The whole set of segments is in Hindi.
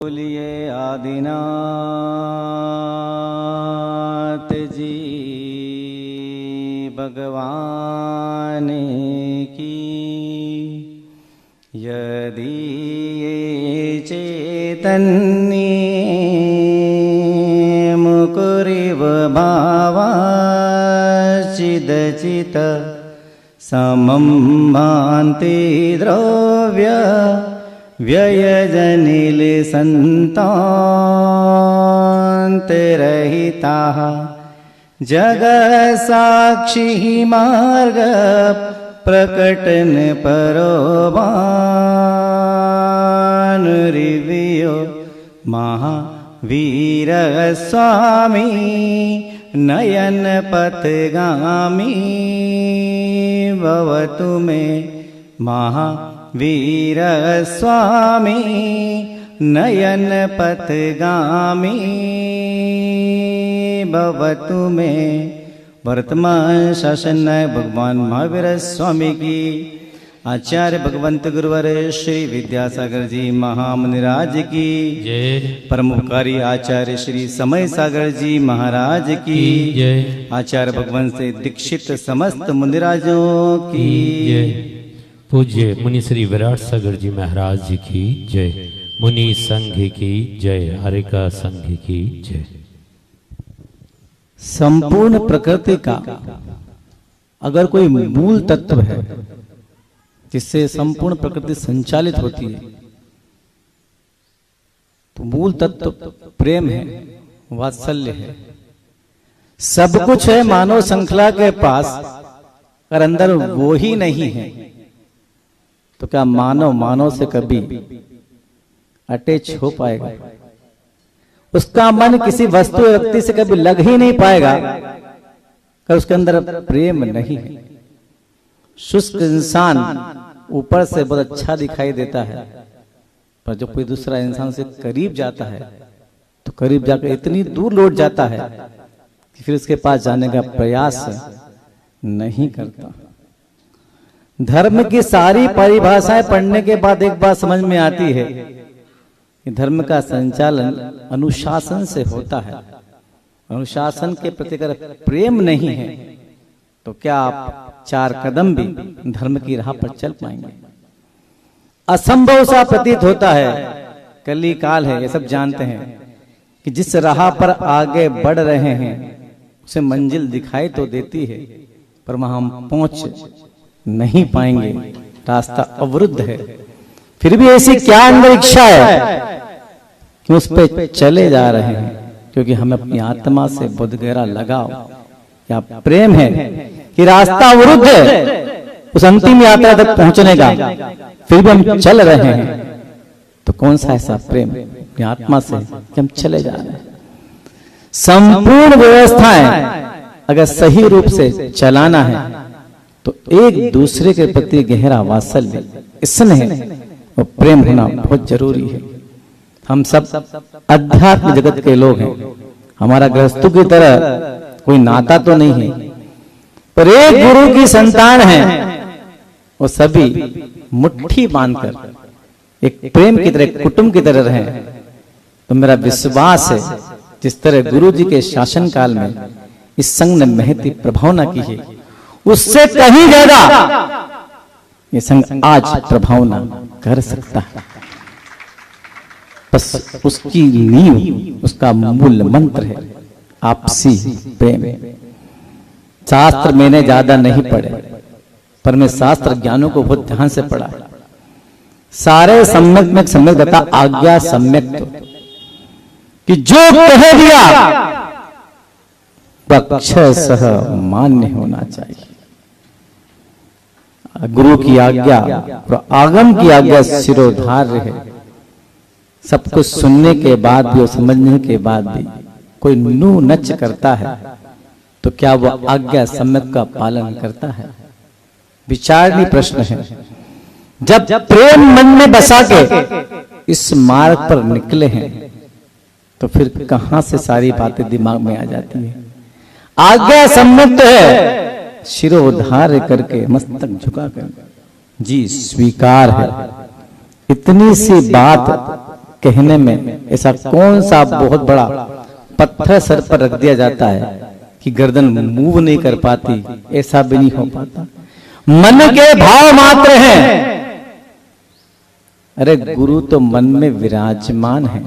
बोलिए आदिनाथ जी भगवान की। यदि ये चैतन्य मुकुरिव भावाचिदचित समं भान्ति द्रव्य व्ययजनिलसन्तान्तरहिताः जगत्साक्षी मार्ग प्रकटन परोभानुरिव्यो महावीर स्वामी नयन पथगामी भवतु मे महावीर स्वामी नयन पथगामी भवतु मे। वर्तमान शासन भगवान महावीर स्वामी की, आचार्य भगवंत गुरुवर श्री विद्यासागर जी महामुनिराज की जय। परमोपकारी आचार्य श्री समय सागर जी महाराज की जय। आचार्य भगवंत से दीक्षित समस्त मुनिराजों की जय। पूज्य मुनि श्री विराट सागर जी महाराज जी की जय। मुनि संघ की जय। हरिका संघ की जय। संपूर्ण प्रकृति का अगर कोई मूल तत्व है जिससे संपूर्ण प्रकृति संचालित होती है तो मूल तत्व प्रेम है, वात्सल्य है। सब कुछ है मानव श्रृंखला के पास, अगर अंदर वो ही नहीं है तो क्या मानव से कभी अटैच हो पाएगा? उसका मन किसी वस्तु व्यक्ति से कभी लग ही नहीं पाएगा अगर उसके अंदर प्रेम नहीं है। शुष्क इंसान ऊपर से बहुत अच्छा दिखाई देता है, पर जब कोई दूसरा इंसान से करीब जाता है तो करीब जाकर इतनी दूर लौट जाता है कि फिर उसके पास जाने का प्रयास नहीं करता। धर्म की सारी परिभाषाएं पढ़ने के बाद एक बात समझ में आती है कि धर्म का संचालन अनुशासन से होता है। अनुशासन के प्रति अगर प्रेम नहीं है तो क्या आप 4 कदम भी धर्म की राह पर चल पाएंगे? असंभव सा प्रतीत होता है। कली काल है, ये सब जानते हैं कि जिस राह पर आगे बढ़ रहे हैं उसे मंजिल दिखाई तो देती है पर वहां हम पहुंच नहीं पाएंगे, रास्ता अवरुद्ध है। फिर भी ऐसी क्या अंदर इच्छा है कि उस पे चले जा रहे हैं, क्योंकि हमें अपनी आत्मा से बहुत गहरा लगाव या प्रेम है कि रास्ता अवरुद्ध है उस अंतिम यात्रा तक पहुंचने का, फिर भी हम चल रहे हैं। तो कौन सा ऐसा प्रेम अपनी आत्मा से कि हम चले जा रहे हैं? संपूर्ण व्यवस्थाएं अगर सही रूप से चलाना है तो एक दूसरे के प्रति गहरा वात्सल्य, स्नेह और प्रेम होना बहुत जरूरी है। हम सब अध्यात्म जगत के लोग हैं, हमारा गृहस्थों की तरह कोई नाता तो नहीं है, पर एक गुरु की संतान है। वो सभी मुट्ठी बांधकर एक प्रेम की तरह, कुटुंब की तरह रहें। तो मेरा विश्वास है जिस तरह गुरु जी के शासन काल में इस संघ ने महती प्रभाव न की है, उससे कहीं ज्यादा ये संघ आज प्रभाव न कर सकता है। बस उसकी नींव, उसका मूल मंत्र है आपसी प्रेम। शास्त्र मैंने ज्यादा नहीं पढ़े, पर मैं शास्त्र ज्ञानों को बहुत ध्यान से पढ़ा। सारे सम्यक में सम्यक बता आज्ञा सम्यक, तो कि जो कह दिया अक्षरशः मान्य होना चाहिए। गुरु की आज्ञा और आगम की आज्ञा शिरोधार्य है। सब कुछ सुनने के बाद भी और समझने के बाद भी कोई नू नच करता है तो क्या वो आज्ञा सम्यक का पालन करता है? विचारणीय प्रश्न है। जब प्रेम मन में बसा के इस मार्ग पर निकले हैं तो फिर कहां से सारी बातें दिमाग में आ जाती है? आज्ञा सम्यक है, शिरोधार्य करके मस्तक झुका कर जी स्वीकार है। इतनी सी बात कहने में ऐसा कौन सा बहुत बड़ा पत्थर सर पर रख दिया जाता है कि गर्दन मूव नहीं कर पाती, ऐसा भी नहीं हो पाता। मन के भाव मात्र हैं। अरे गुरु तो मन में विराजमान है,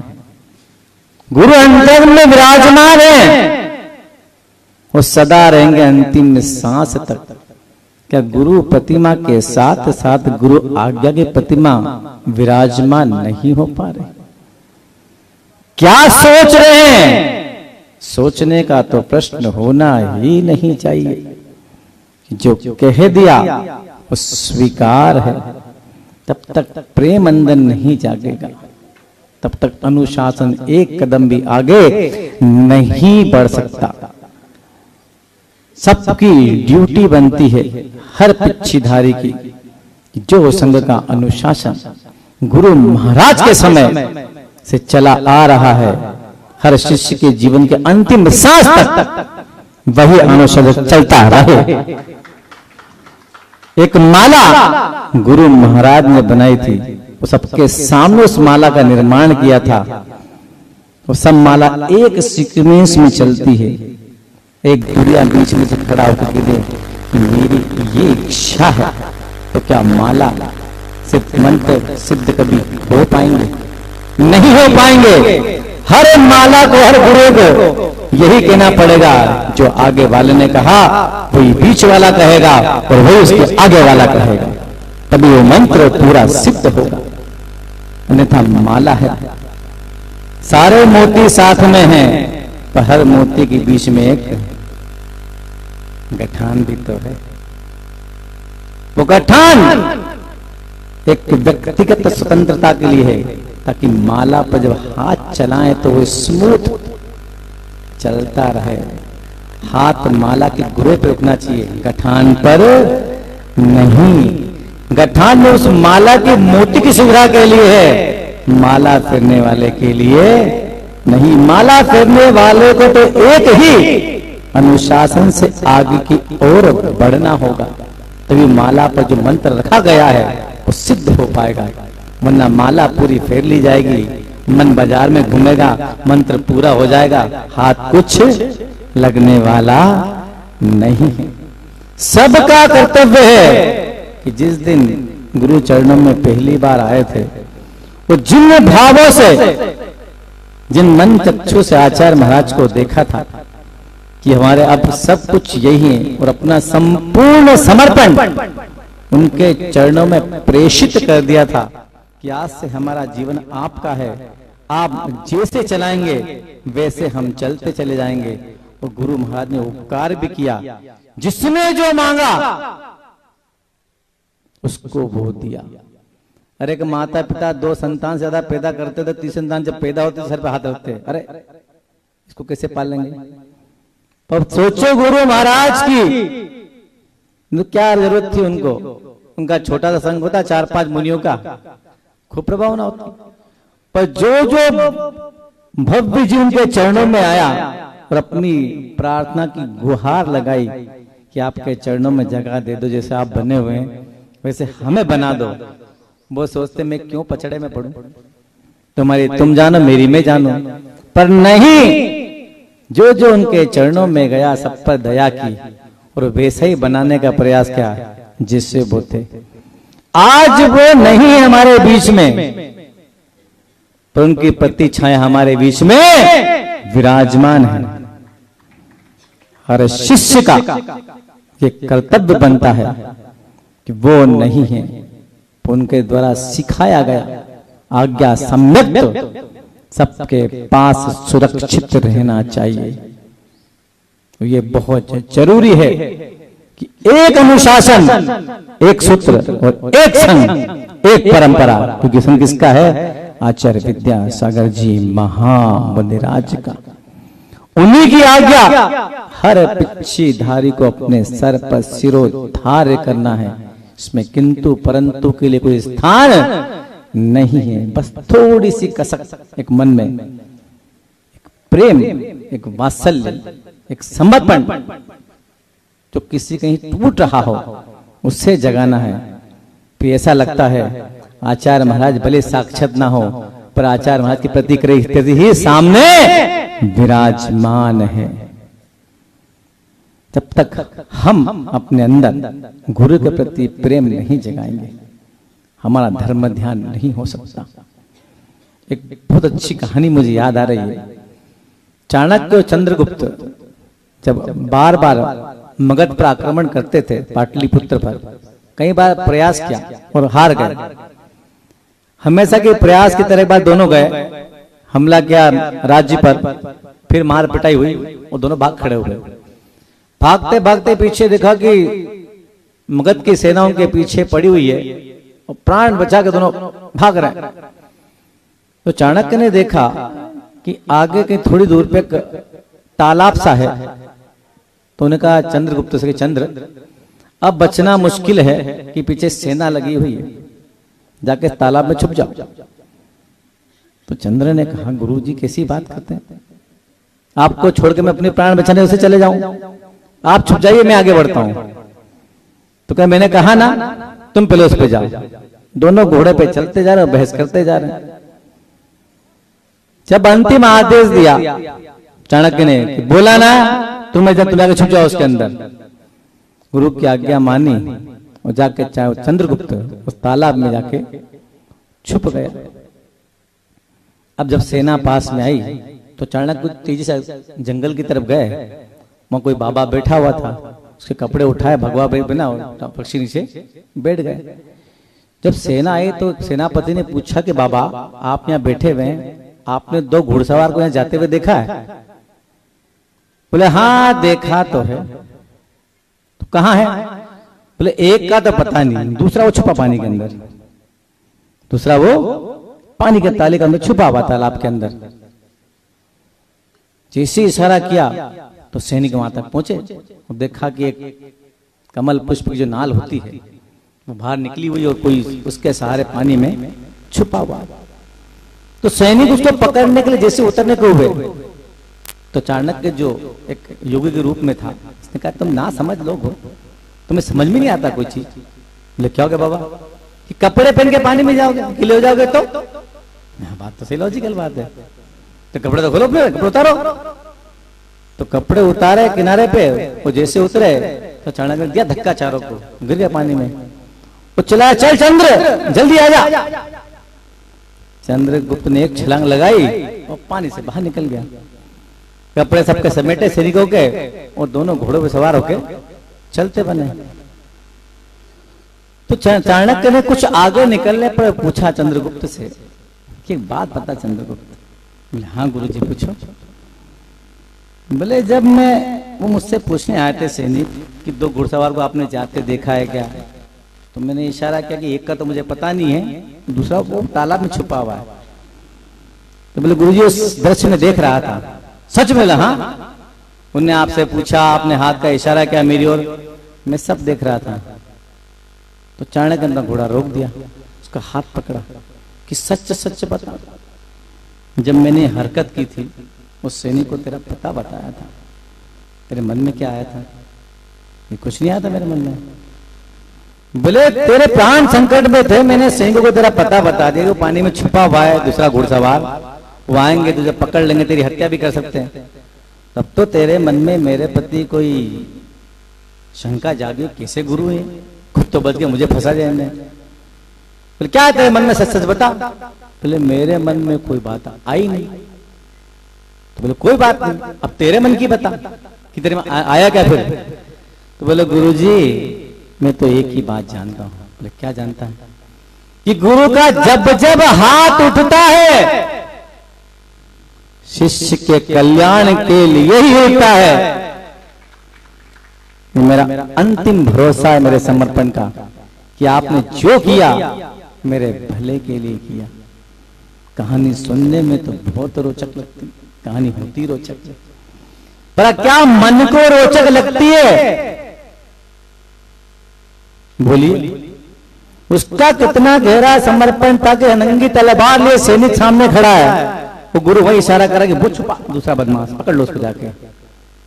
गुरु अंतर में विराजमान है, वो सदा रहेंगे अंतिम सांस तक। क्या गुरु प्रतिमा के साथ साथ गुरु आज्ञा की प्रतिमा विराजमान नहीं हो पा रहे? क्या सोच रहे हैं? सोचने का तो प्रश्न होना ही नहीं चाहिए। जो कह दिया वो स्वीकार है। तब तक प्रेम अंदर नहीं जागेगा, तब तक अनुशासन एक कदम भी आगे नहीं बढ़ सकता। सबकी ड्यूटी बनती है हर पिछीधारी की, जो संघ का अनुशासन गुरु महाराज के समय से चला आ रहा है, हर शिष्य के जीवन के अंतिम सांस तक वही अनुशासन चलता रहे। एक माला गुरु महाराज ने बनाई थी, वो सबके सामने उस माला का निर्माण किया था। वो सब माला एक सीक्वेंस में चलती है। एक गुड़िया बीच में से खड़ा होकर के दे, मेरी ये इच्छा है, तो क्या माला सिर्फ मंत्र सिद्ध कभी हो पाएंगे? नहीं हो पाएंगे। हर माला को, हर गुरु को यही कहना पड़ेगा जो आगे वाले ने कहा, वही बीच वाला कहेगा और वही उसके आगे वाला कहेगा, तभी वो मंत्र पूरा सिद्ध होगा। अन्यथा माला है, सारे मोती साथ में हैं, पर हर मोती के बीच में एक गठान भी तो है। वो गठान एक व्यक्तिगत स्वतंत्रता के लिए है, ताकि माला पर जब हाथ चलाएं तो वो स्मूथ चलता रहे। हाथ माला के गुरे पे रुकना चाहिए, गठान पर नहीं। गठान में उस माला की मोती की सुविधा के लिए है, माला फेरने वाले के लिए नहीं। माला फेरने वाले को तो एक ही अनुशासन से आगे की ओर बढ़ना होगा, तभी माला पर जो मंत्र रखा गया है वो सिद्ध हो पाएगा। वरना माला पूरी फेर ली जाएगी, मन बाजार में घूमेगा, मंत्र पूरा हो जाएगा, हाथ कुछ लगने वाला नहीं है। सबका कर्तव्य है कि जिस दिन गुरु चरणों में पहली बार आए थे, वो जिन भावों से, जिन मन चक्षु से आचार्य महाराज को देखा था कि हमारे अब सब कुछ यही है, और अपना संपूर्ण समर्पण उनके चरणों में प्रेषित कर दिया था कि आज से हमारा जीवन आपका है, आप जैसे चलाएंगे वैसे हम चलते चले जाएंगे। और गुरु महाराज ने उपकार भी किया, जिसने जो मांगा उसको वो दिया। अरे एक माता पिता 2 संतान से ज्यादा पैदा करते थे, 3 संतान जब पैदा होते तो सर पे हाथ रखते, अरे इसको कैसे पाल लेंगे? पर सोचो गुरु महाराज की क्या जरूरत थी उनको। उनका छोटा सा संघ होता, 4-5 मुनियों का, खूब प्रभाव ना होता, पर जो भव्य जी उनके चरणों में आया और अपनी प्रार्थना की गुहार लगाई कि आपके चरणों में जगह दे दो, जैसे आप बने हुए हैं वैसे हमें बना दो। वो सोचते मैं क्यों पछड़े में पड़ूं, तुम्हारी तुम जानो मेरी मैं जानो, पर नहीं, जो जो उनके चरणों में गया सब पर दया की और वैसे ही बनाने का प्रयास किया जिससे वो थे। आज वो नहीं है हमारे बीच में, पर उनकी प्रतिछाया हमारे बीच में विराजमान है। हर शिष्य का ये कर्तव्य बनता है कि वो नहीं है, उनके द्वारा सिखाया गया आज्ञा सम्यक सबके पास सुरक्षित रहना चाहिए। ये बहुत जरूरी है कि एक अनुशासन, एक सूत्र और एक संघ, एक परंपरा, क्योंकि संघ किसका है? आचार्य विद्यासागर जी महामुनिराज का। उन्हीं की आज्ञा हर पिछीधारी को अपने सर पर सिरोधार्य करना है। इसमें किंतु परंतु के लिए कोई स्थान नहीं है। बस थोड़ी सी कसक एक मन में, एक प्रेम, एक वात्सल्य, एक समर्पण जो किसी कहीं टूट रहा हो उससे जगाना है। फिर ऐसा लगता है आचार्य महाराज भले साक्षात ना हो, पर आचार्य महाराज की प्रतिक्रिया स्थिति ही सामने विराजमान है। जब तक हम अपने अंदर गुरु के प्रति प्रेम नहीं जगाएंगे, हमारा धर्म ध्यान नहीं हो सकता। एक बहुत अच्छी कहानी मुझे याद आ रही है। चाणक्य और चंद्रगुप्त जब बार बार मगध पर आक्रमण करते थे, पाटलिपुत्र पर कई बार प्रयास किया और हार गए। हमेशा के प्रयास की तरह एक बार दोनों गए, हमला किया राज्य पर, फिर मार पिटाई हुई और दोनों भाग खड़े हो गए। भागते भागते पीछे देखा कि मगध की सेना उनके पीछे पड़ी हुई है और प्राण बचा के दोनों भाग रहे हैं। तो चाणक्य ने देखा कि आगे के थोड़ी दूर पे तालाब सा है, तो उन्होंने कहा चंद्रगुप्त से, चंद्र अब बचना मुश्किल है कि पीछे सेना लगी हुई है, जाके तालाब में छुप जाओ। तो चंद्र ने कहा गुरुजी कैसी बात करते हैं, आपको छोड़ के मैं अपने प्राण बचाने उसे चले जाऊं, आप छुप जाइए मैं आगे बढ़ता हूं। तो क्या मैंने कहा ना तुम पहले उस पे जाओ। दोनों घोड़े पे चलते जा रहे हैं, बहस करते जा रहे हैं। जब अंतिम आदेश दिया चाणक्य ने, बोला ना तुम आगे छुप जाओ उसके अंदर, गुरु की आज्ञा मानी और जाके चंद्रगुप्त उस तालाब में जाके छुप गया। अब जब सेना पास में आई तो चाणक्य तेजी से जंगल की तरफ गए। वहां कोई बाबा बैठा हुआ था, उसके कपड़े उठाए, भगवा बना पक्षी नीचे बैठ गए। जब सेना आई तो सेनापति ने पूछा कि बाबा आप यहाँ बैठे हुए हैं, आपने दो घुड़सवार को यहाँ जाते हुए देखा है? बोले हाँ देखा तो है। तो कहाँ है? बोले एक का तो पता नहीं, दूसरा वो छुपा पानी के अंदर, दूसरा वो पानी के ताले के अंदर छुपा हुआ तालाब के अंदर। जैसे इशारा किया तो सैनिक वहां तक पहुंचे और देखा कि एक कमल पुष्प की जो नाल होती है वो बाहर निकली हुई और कोई उसके सहारे पानी में छुपा हुआ। तो सैनिक उसको पकड़ने के लिए जैसे उतरने को हुए तो चाणक्य जो एक योगी के रूप में था, उसने कहा तुम ना समझ लोग हो, तुम्हें समझ में नहीं आता कोई चीज। बोले क्या हो गया बाबा? कि कपड़े पहन के पानी में जाओगे, गिले हो जाओगे तो? बात तो सही लॉजिकल बात है। तो कपड़े तो खोलो, कपड़े उतारो। तो कपड़े उतारे किनारे पे, वो जैसे उतरे तो चाणक्य ने दिया धक्का चारों को, गिर गया पानी में। वो चला चल चंद्र जल्दी आ जा। चंद्रगुप्त ने एक छलांग लगाई और पानी से बाहर निकल गया। कपड़े सबके समेटे सैनिकों के और दोनों घोड़ों पे सवार होके चलते बने। तो चाणक्य ने कुछ आगे निकलने पर पूछा चंद्रगुप्त से कि एक बात बता चंद्रगुप्त। बोले हाँ गुरुजी पूछो। बोले जब वो मुझसे पूछने आए थे सैनिक कि दो घुड़सवार को आपने जाते देखा है क्या, तो मैंने इशारा किया कि एक का तो मुझे पता नहीं है, दूसरा वो तालाब में छुपा हुआ है। तो बोले गुरुजी उस दृश्य में देख रहा था। सच में? हाँ। उनने आपसे पूछा, आपने हाथ का इशारा किया मेरी ओर, मैं सब देख रहा था। तो चाणक्य ने घोड़ा रोक दिया, उसका हाथ पकड़ा कि सच सच बता, जब मैंने हरकत की थी उस सैनिक को तेरा पता बताया था, तेरे मन में क्या आया था? ये कुछ नहीं आया था मेरे मन में। बोले तेरे प्राण संकट में थे, मैंने सैनिकों को तेरा पता बता दिया, वो पानी में छुपा हुआ है दूसरा घुड़सवार, वो आएंगे तुझे पकड़ लेंगे, तेरी हत्या भी कर सकते हैं। तब तो तेरे मन में मेरे प्रति कोई शंका जागी, कैसे गुरु है, खुद तो बच गए, मुझे फंसा जाएंगे। बोले क्या है तेरे मन में, सच सच बता। बोले मेरे मन में कोई बात आई नहीं। तो बोले कोई बात नहीं, अब तेरे मन की बता कि तेरे में आया क्या फिर? तो बोले गुरुजी मैं तो एक ही बात जानता हूं। बोले क्या जानता है? कि गुरु का जब जब हाथ उठता है शिष्य के कल्याण के लिए ही होता है। मेरा अंतिम भरोसा है मेरे समर्पण का कि आपने जो किया मेरे भले के लिए किया। कहानी सुनने में तो बहुत रोचक लगती, कहानी होती रोचक, पर क्या मन को रोचक लगती है? बोलिए। उसका कितना गहरा समर्पण था कि नंगी तलवार लिए सैनिक सामने खड़ा है, वो गुरु वही इशारा करा कि वो छुपा, दूसरा बदमाश पकड़ लो उसको जाके।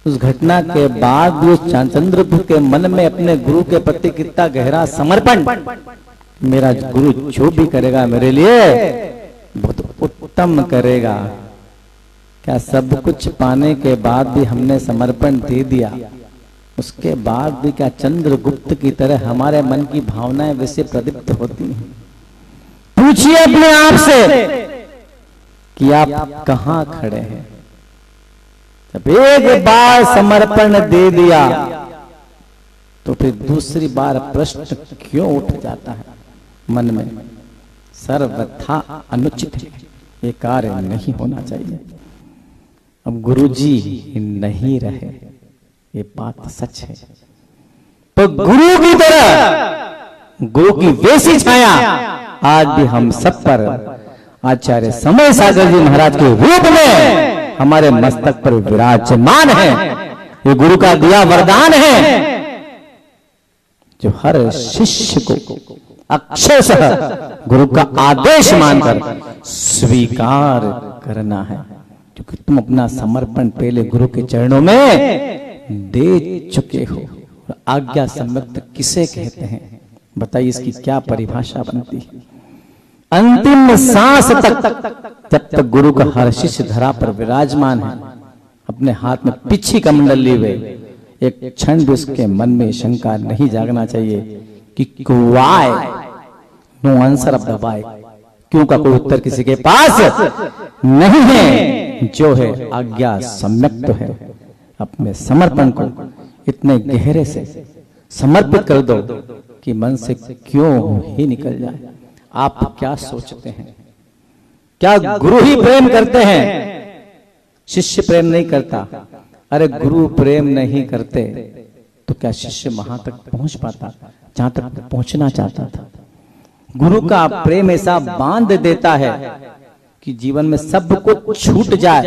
उस घटना के बाद भी उस चंद्रगुप्त के मन में अपने गुरु के प्रति कितना गहरा समर्पण, मेरा गुरु जो भी करेगा मेरे लिए बहुत उत्तम करेगा। क्या सब कुछ पाने के बाद भी हमने समर्पण दे दिया, उसके बाद भी क्या चंद्रगुप्त की तरह हमारे मन की भावनाएं वैसे प्रदीप्त होती हैं? पूछिए अपने आप से कि आप कहां खड़े हैं। जब एक बार समर्पण दे दिया तो फिर दूसरी बार प्रश्न क्यों उठ जाता है मन में? सर्वथा अनुचित है, ये कार्य नहीं होना चाहिए। अब गुरुजी नहीं रहे, ये बात सच है, तो गुरु की तरह, गुरु की वैसी छाया आज भी हम सब पर आचार्य समय सागर जी महाराज के रूप में हमारे मस्तक पर विराजमान है। ये गुरु का दिया वरदान है जो हर शिष्य को अक्षरशः गुरु का आदेश मानकर स्वीकार करना है, क्योंकि तुम अपना समर्पण पहले गुरु के चरणों में दे चुके हो। आज्ञा संयुक्त किसे कहते हैं बताइए, इसकी क्या परिभाषा बनती है? अंतिम सांस तक जब तक गुरु का हर शिष्य धरा पर विराजमान है, अपने हाथ में पिछी कमंडल लिए हुए, एक क्षण भी उसके मन में शंका नहीं जागना चाहिए कि why no answer of the why, क्यों का कोई उत्तर किसी के पास नहीं है। जो है आज्ञा सम्यक्त है। अपने समर्पण को इतने गहरे से समर्पित कर दो कि मन से क्यों ही निकल जाए। आप क्या सोचते हैं? क्या गुरु ही प्रेम करते हैं, शिष्य प्रेम नहीं करता? अरे गुरु प्रेम नहीं करते तो क्या शिष्य वहां तक पहुंच पाता जहां तक पहुंचना चाहता था? गुरु का प्रेम ऐसा बांध देता है कि जीवन में सब कुछ छूट जाए,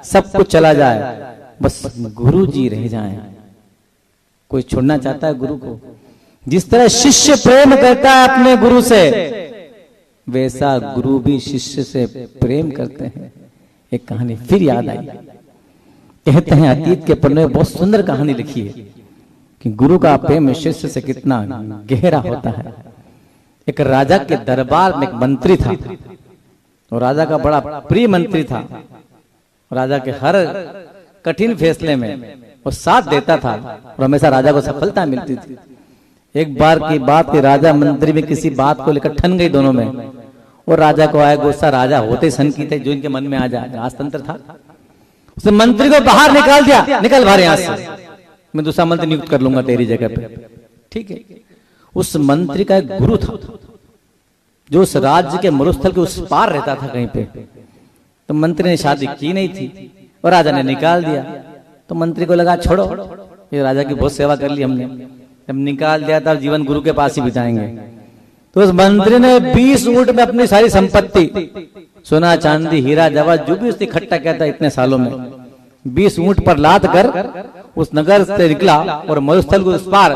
सब कुछ चला जाए, बस गुरु जी रह जाएं। कोई छोड़ना चाहता है गुरु को? जिस तरह शिष्य प्रेम करता है अपने गुरु से, वैसा गुरु भी शिष्य से प्रेम करते हैं। एक कहानी फिर याद आई। कहते हैं अतीत के पन्ने में बहुत सुंदर कहानी लिखी है कि गुरु का प्रेम शिष्य से कितना गहरा होता है। एक राजा के दरबार में एक मंत्री था, और राजा का बड़ा प्रिय मंत्री था। राजा के हर कठिन फैसले में वो साथ देता था और हमेशा राजा को सफलता मिलती थी। एक बार की बात कि राजा मंत्री में किसी बात को लेकर ठन गई दोनों में, और राजा को आया गुस्सा। राजा होते सन की थे, जो इनके मन में आ जाए, राजतंत्र था। उसने मंत्री को बाहर निकाल दिया, निकल बाहर यहां से, मैं दूसरा मंत्री नियुक्त कर लूंगा तेरी जगह पे। ठीक है। उस मंत्री का एक गुरु था जो उस राज्य के मरुस्थल के उस पार रहता था कहीं पे। तो मंत्री ने शादी की नहीं थी और राजा ने निकाल दिया। तो मंत्री को लगा छोड़ो, ये राजा की बहुत सेवा कर ली हमने, जब निकाल दिया तब जीवन गुरु के पास ही बिताएंगे। तो उस मंत्री ने 20 ऊंट में अपनी सारी संपत्ति, सोना चांदी हीरा जवाहर जो भी उसने इकट्ठा किया था इतने सालों में, 20 ऊंट पर लाद कर उस नगर से निकला और मरुस्थल को उस पार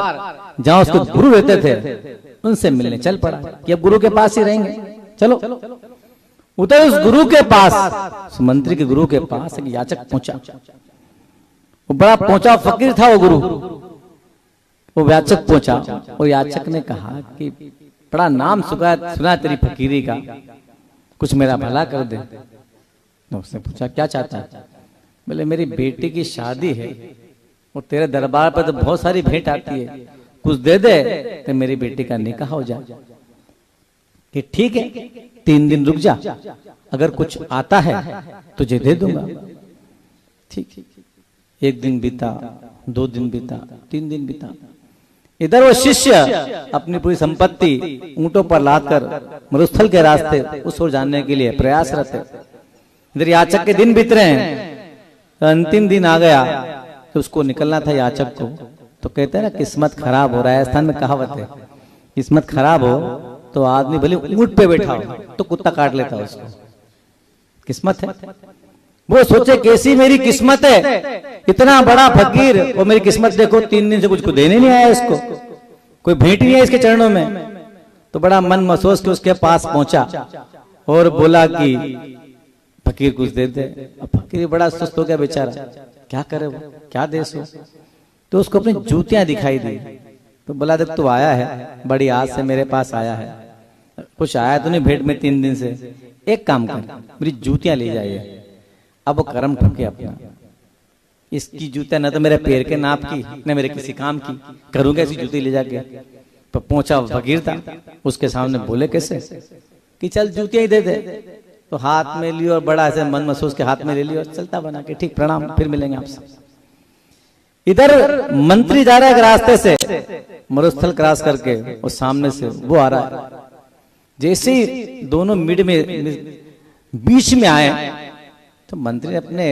जहां उसके गुरु रहते थे उनसे मिलने चल पड़ा कि अब गुरु के पास ही रहेंगे, चलो। उधर उस गुरु के पास, उस मंत्री के गुरु के पास एक याचक पहुंचा। वो बड़ा पहुंचा फकीर था वो गुरु। वो याचक पहुंचा और याचक ने कहा कि बड़ा नाम सुना तेरी फकीरी का, कुछ मेरा भला कर दे। तो उसने पूछा क्या चाहता है? बोले मेरी बेटी की शादी है और तेरे दरबार पर तो बहुत सारी भेंट आती है, कुछ दे दे तो मेरी बेटी का निकाह हो जाए। कि ठीक है 3 दिन रुक जा, अगर कुछ आता है तुझे दे दूंगा। ठीक। 1 दिन बीता, 2 दिन बीता, 3 दिन बीता। इधर वो शिष्य अपनी पूरी संपत्ति ऊंटों पर लादकर मरुस्थल के रास्ते उस ओर जाने के लिए प्रयासरत है। इधर याचक के दिन बीत रहे हैं। तो अंतिम दिन आ गया तो उसको निकलना था याचक को। तो कहते हैं ना किस्मत खराब हो, राजस्थान में कहावत है, किस्मत खराब हो तो आदमी भले ऊंट पे बैठा हो तो कुत्ता काट लेता है उसको। किस्मत है। वो सोचे कैसी मेरी किस्मत है, इतना बड़ा फकीर और मेरी किस्मत देखो 3 दिन से कुछ को देने नहीं आया इसको, कोई भेंट नहीं है इसके चरणों में। तो बड़ा मन महसूस के उसके पास पहुंचा और बोला कि फकीर कुछ दे दे। अब फकीर बड़ा सुस्त हो गया बेचारा, क्या करे वो, क्या दे सो। तो उसको अपनी जूतियां दिखाई दी। तो बोला देख तू आया है, बड़ी आज से मेरे पास आया है, कुछ आया तो नहीं भेंट में 3 दिन से, एक काम कर, मेरी जूतियां ले जाइए। अब वो कर्म ठुके अपना, इसकी जूतियां न तो मेरे पैर के नाप की न मेरे किसी काम की, करूंगा ऐसी जूती ले जाके। तो पहुंचा फकीर था, उसके सामने बोले कैसे कि चल जूतियां ही दे दे। तो हाथ में लियो और बड़ा ऐसे मन महसूस के हाथ में ले लियो, चलता बना के, ठीक प्रणाम, फिर मिलेंगे आपसे। इधर मंत्री जा रहा है एक रास्ते से, मरुस्थल क्रॉस करके, और सामने से वो आ रहा है। जैसे ही दोनों मिड में बीच में आए तो मंत्री ने अपने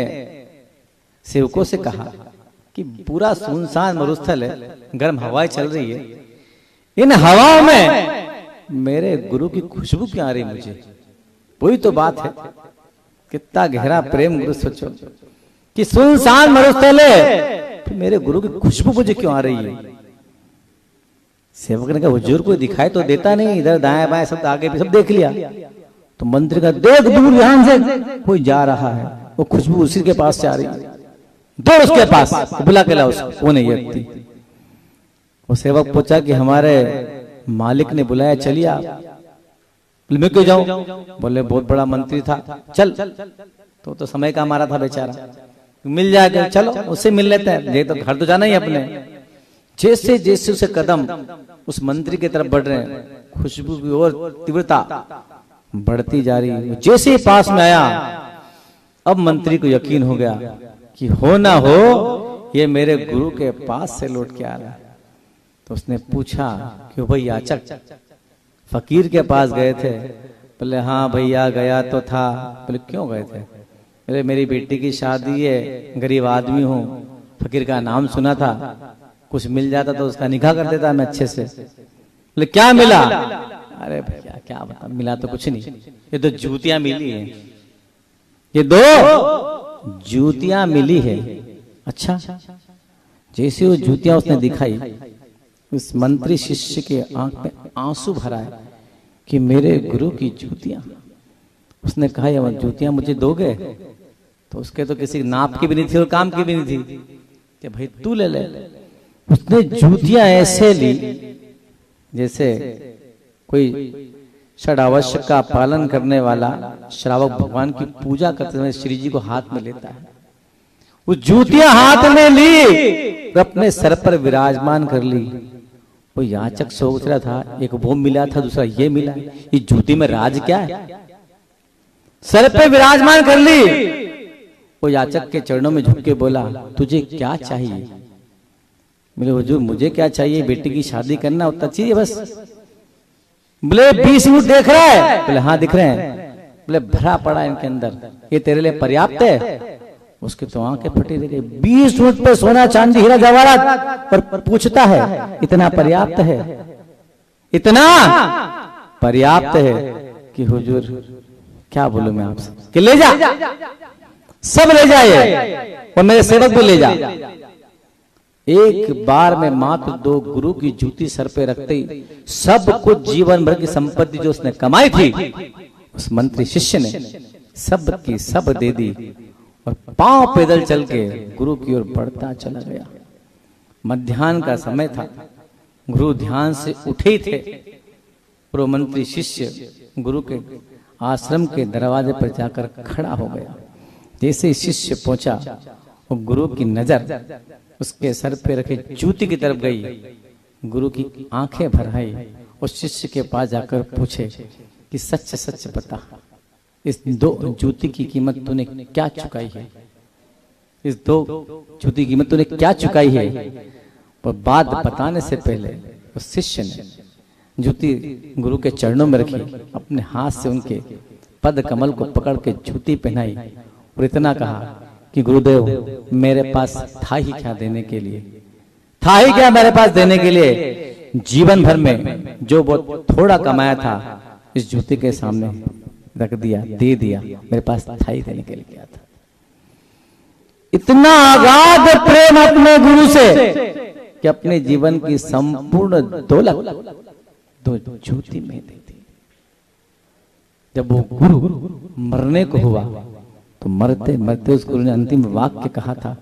सेवकों से कहा कि पूरा सुनसान मरुस्थल है, गर्म हवाएं चल रही है, इन हवाओं में मेरे गुरु की खुशबू क्यों आ रही मुझे? वही तो बात है, कितना गहरा प्रेम गुरु, सोचो कि सुनसान मरुस्थल है, फिर मेरे गुरु की खुशबू मुझे क्यों आ रही है? सेवक ने कहा हुजूर को दिखाई तो देता नहीं, इधर दाएं बाएं सब आगे भी सब देख लिया। तो मंत्री का देख दूर ध्यान से कोई जा रहा है, वो खुशबू उसी के पास से आ रही है, दौड़ उसके पास, बुला के ला उसको, वो नहीं व्यक्ति। वो सेवक पूछा कि हमारे मालिक ने बुलाया, चलिए आप। मैं क्यों जाऊं? बोले बहुत बड़ा मंत्री था, चल। तो समय का मारा था बेचारा, मिल जाएगा, चलो उससे मिल लेते हैं, ये तो घर तो जाना ही अपने। जैसे जैसे उसे कदम उस मंत्री की तरफ बढ़ रहे हैं, खुशबू की और तीव्रता बढ़ती जा रही है। जैसे ही पास में आया, अब मंत्री को यकीन हो गया कि हो ना हो ये मेरे गुरु के पास से लौट के आ रहा है। तो उसने पूछा कि भाई याचक फकीर के पास गए थे? बोले हाँ भैया गया तो था। बोले क्यों गए थे? बोले मेरी बेटी की शादी है, गरीब आदमी हूँ, फकीर का नाम सुना था, कुछ मिल जाता तो उसका निकाह कर देता मैं अच्छे से। बोले क्या मिला? अरे भैया क्या बता, मिला तो कुछ नहीं, ये तो जूतियां मिली है, ये 2 जूतियां मिली है। अच्छा, जैसे वो जूतियां उसने दिखाई, उस मंत्री शिष्य के आंख में आंसू भरा है कि मेरे गुरु की जूतियां। उसने कहा ये जूतियां मुझे दोगे? तो उसके तो किसी नाप की भी नहीं थी और काम की भी नहीं थी, कि भाई तू ले ले। उसने जूतियां ऐसे ली जैसे कोई षडावश्य का पालन करने वाला श्रावक भगवान की पूजा करते समय श्री जी को हाथ में लेता है। वो जूतियां हाथ में ली और अपने सर पर विराजमान कर ली। वो याचक सोच रहा था, एक वो मिला था, दूसरा ये मिला, ये जूती में राज क्या है? सर पे विराजमान कर ली। वो याचक के चरणों में झुक के बोला, तुझे क्या चाहिए? बोले हुजूर मुझे क्या चाहिए, बेटी की शादी करना उतना चाहिए बस। बोले 20 ऊंट देख रहा है? बोले हाँ दिख रहे हैं। बोले भरा पड़ा इनके अंदर, ये तेरे लिए पर्याप्त है? उसकी तो आंखें फटी रह गई। 20 ऊंट पे सोना चांदी हीरा जवाहरात, पर पूछता है इतना पर्याप्त है? इतना पर्याप्त है कि हुजूर क्या बोलूं मैं आपसे, कि ले जा, सब ले जाए और मेरे सेवक भी ले जा। एक बार में मात्र 2 गुरु की जूती सर पे रखते ही सब कुछ जीवन भर की संपत्ति जो उसने कमाई थी, उस मंत्री शिष्य ने सब की सब दे दी और पांव पैदल चल के गुरु की ओर बढ़ता चला गया। मध्याह्न का समय था, गुरु ध्यान से उठे ही थे और वो मंत्री शिष्य गुरु के आश्रम के दरवाजे पर जाकर खड़ा हो गया। जैसे ही शिष्य पहुंचा, वो गुरु की नजर उसके सर पे रखे जूती की तरफ गई। गुरु की आंखें भर आई और शिष्य के पास जाकर पूछे कि सच सच बता, इस 2 जूती की कीमत तूने क्या चुकाई है? इस 2 जूती की कीमत तूने क्या चुकाई है? और बात बताने से पहले उस शिष्य ने जूती गुरु के चरणों में रखी, अपने हाथ से उनके पद कमल को पकड़ के जूती पहनाई और इतना कहा कि गुरुदेव मेरे पास था ही क्या देने के लिए, था ही क्या मेरे पास देने के लिए? जीवन भर में जो बहुत थोड़ा कमाया था इस जूती के सामने रख दिया, दे दिया, मेरे पास था ही देने के लिए क्या था? इतना अगाध प्रेम अपने गुरु से कि अपने जीवन की संपूर्ण दौलत 2 जूती में दे दी। जब वो गुरु मरने को हुआ तो मरते मरते उस गुरु ने अंतिम वाक्य कहा था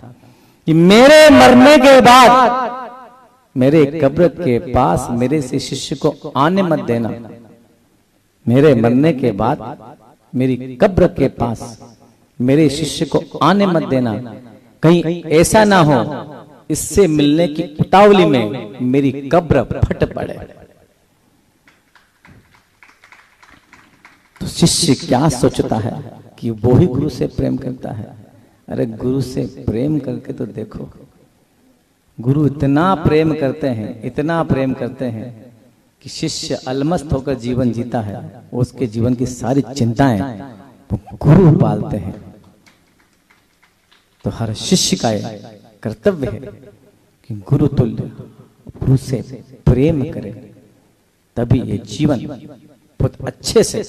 कि मेरे मरने के बाद मेरे कब्र के पास मेरे से शिष्य को आने मत देना, मेरे मरने के बाद मेरी कब्र के पास मेरे शिष्य को आने मत देना, कहीं ऐसा ना हो इससे मिलने की उतावली में मेरी कब्र फट पड़े। तो शिष्य क्या सोचता है कि वो ही गुरु से प्रेम करता है। अरे गुरु से प्रेम करके तो देखो, गुरु इतना प्रेम करते हैं, इतना प्रेम करते हैं कि शिष्य अलमस्त होकर जीवन जीता है, उसके जीवन की सारी चिंताएं वो गुरु पालते हैं। तो हर शिष्य का कर्तव्य है कि गुरु तुल्य गुरु से प्रेम करे, तभी ये जीवन बहुत अच्छे से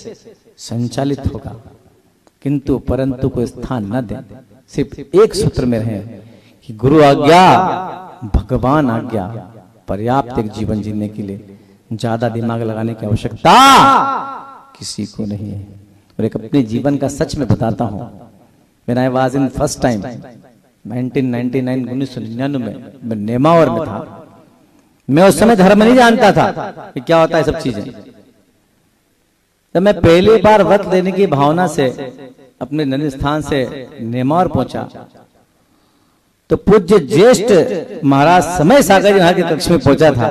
संचालित होगा। किंतु परंतु को स्थान न दे, सिर्फ एक सूत्र में रहे कि गुरु आज्ञा भगवान आज्ञा पर्याप्त एक जीवन जीने के लिए ज्यादा दिमाग लगाने की आवश्यकता किसी को नहीं है। और एक अपने जीवन का सच में बताता हूं, When I was in first time 1999 मैं नेमावर में था। मैं उस समय धर्म नहीं जानता था कि क्या होता है सब चीजें। तो मैं पहली बार व्रत लेने की भावना से अपने नन्हे स्थान से नेमावर पहुंचा, तो पूज्य ज्येष्ठ महाराज समय सागर यहाँ के कक्ष में पहुंचा था।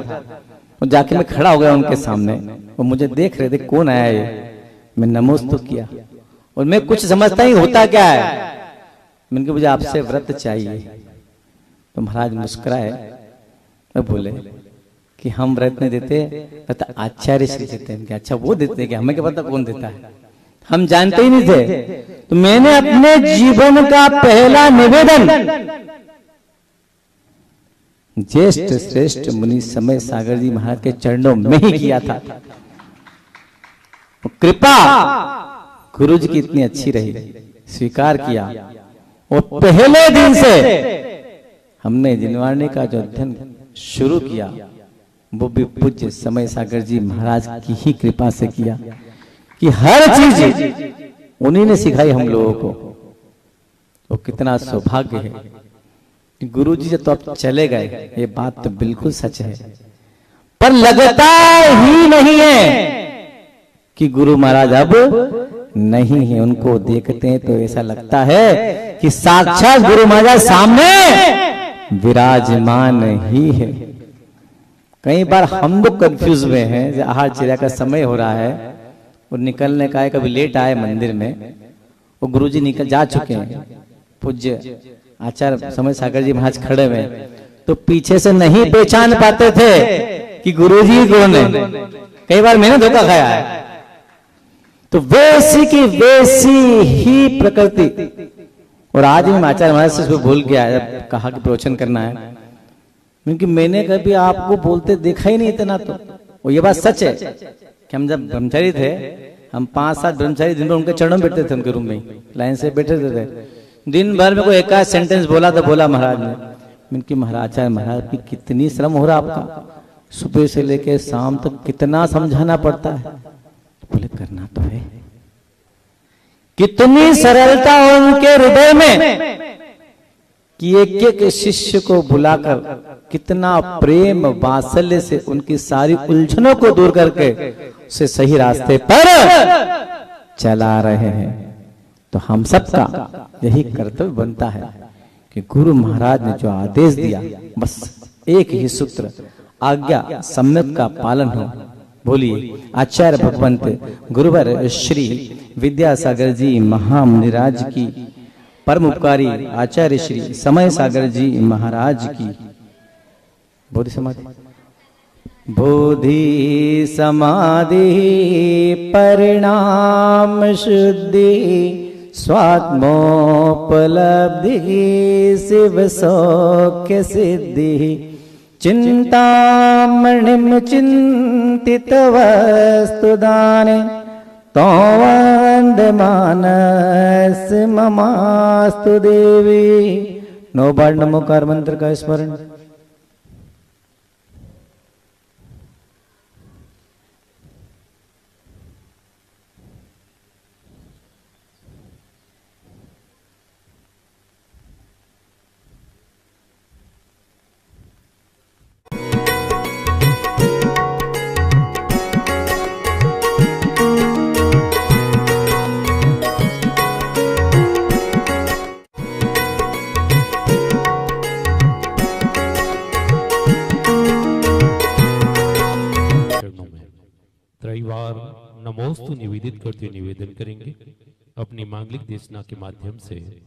और जाके मैं खड़ा हो गया उनके सामने, वो मुझे देख रहे थे कौन आया ये। मैं नमोस्तु किया और मैं कुछ समझता ही होता क्या है। मैंने कहा मुझे आपसे व्रत चाहिए। तो महाराज मुस्कुराए और बोले कि हम व्रत नहीं देते, व्रत आचार्य श्री देते हैं। अच्छा वो देते हैं क्या? हमें क्या पता कौन देता है, हम जानते ही नहीं थे। तो मैंने अपने जीवन का पहला निवेदन ज्येष्ठ श्रेष्ठ मुनि समय सागर जी महाराज के चरणों में ही किया था। कृपा गुरु जी की इतनी अच्छी रही, स्वीकार किया। और पहले दिन से हमने जिनवाणी का जो अध्ययन शुरू किया वो भी पूज्य समय सागर जी महाराज की ही कृपा से किया कि हर चीज उन्हीं ने सिखाई हम लोगों को। तो कितना सौभाग्य है कि गुरु जी तो अब चले गए, ये बात तो बिल्कुल सच है, पर लगता ही नहीं है कि गुरु महाराज अब नहीं है। उनको देखते हैं तो ऐसा लगता है कि साक्षात गुरु महाराज सामने विराजमान ही है। कई बार हम लोग कंफ्यूज हुए हैं, आहार चिरा का समय हो रहा है और निकलने का है, कभी लेट आए मंदिर में और गुरु जी निकल जा चुके हैं। पूज्य आचार्य समय सागर जी महाराज खड़े हुए, तो पीछे से नहीं पहचान पाते थे कि गुरु जी कौन है। कई बार मैंने धोखा खाया है। तो वैसी की वैसी ही प्रकृति। और आज भी आचार्य महाराज से भूल गया, जब कहा कि प्रवचन करना है, क्योंकि मैंने कभी आपको बोलते देखा ही नहीं इतना। तो और ये बात सच है कि हम जब ब्रह्मचारी थे, हम 5-7 ब्रह्मचारी दिन भर उनके चरणों में बैठते थे, उनके रूम में लाइन से बैठे थे। दिन भर में कोई एक सेंटेंस बोला तो बोला महाराज ने। उनकी महाराज आचार्य महाराज की कितनी श्रम हो रहा आपका, सुबह से लेके शाम तक कितना समझाना पड़ता है। बोले करना तो है। कितनी सरलता उनके हृदय में कि एक एक शिष्य को बुलाकर कितना प्रेम वात्सल्य से उनकी सारी उलझनों को दूर करके उसे सही रास्ते पर चला रहे हैं। तो हम सबका यही कर्तव्य बनता है कि गुरु महाराज ने जो आदेश दिया, बस एक ही सूत्र, आज्ञा सम्यक का पालन हो। बोलिए आचार्य भगवंत गुरुवर श्री विद्यासागर जी महामुनिराज की, परम उपकारी आचार्य श्री समय सागर जी महाराज की। बोधि समाधि बोधि समाधि परिणाम शुद्धि स्वात्मोपलब्धि शिव सौख्य सिद्धि चिंतामणिम चिंतित वस्तुदाने तो वंदमानस ममास्तु देवी। 9 बार नमोकार मंत्र का स्मरण। नमोस्तु निवेदित करते हुए निवेदन करेंगे। अपनी मांगलिक देशना के माध्यम से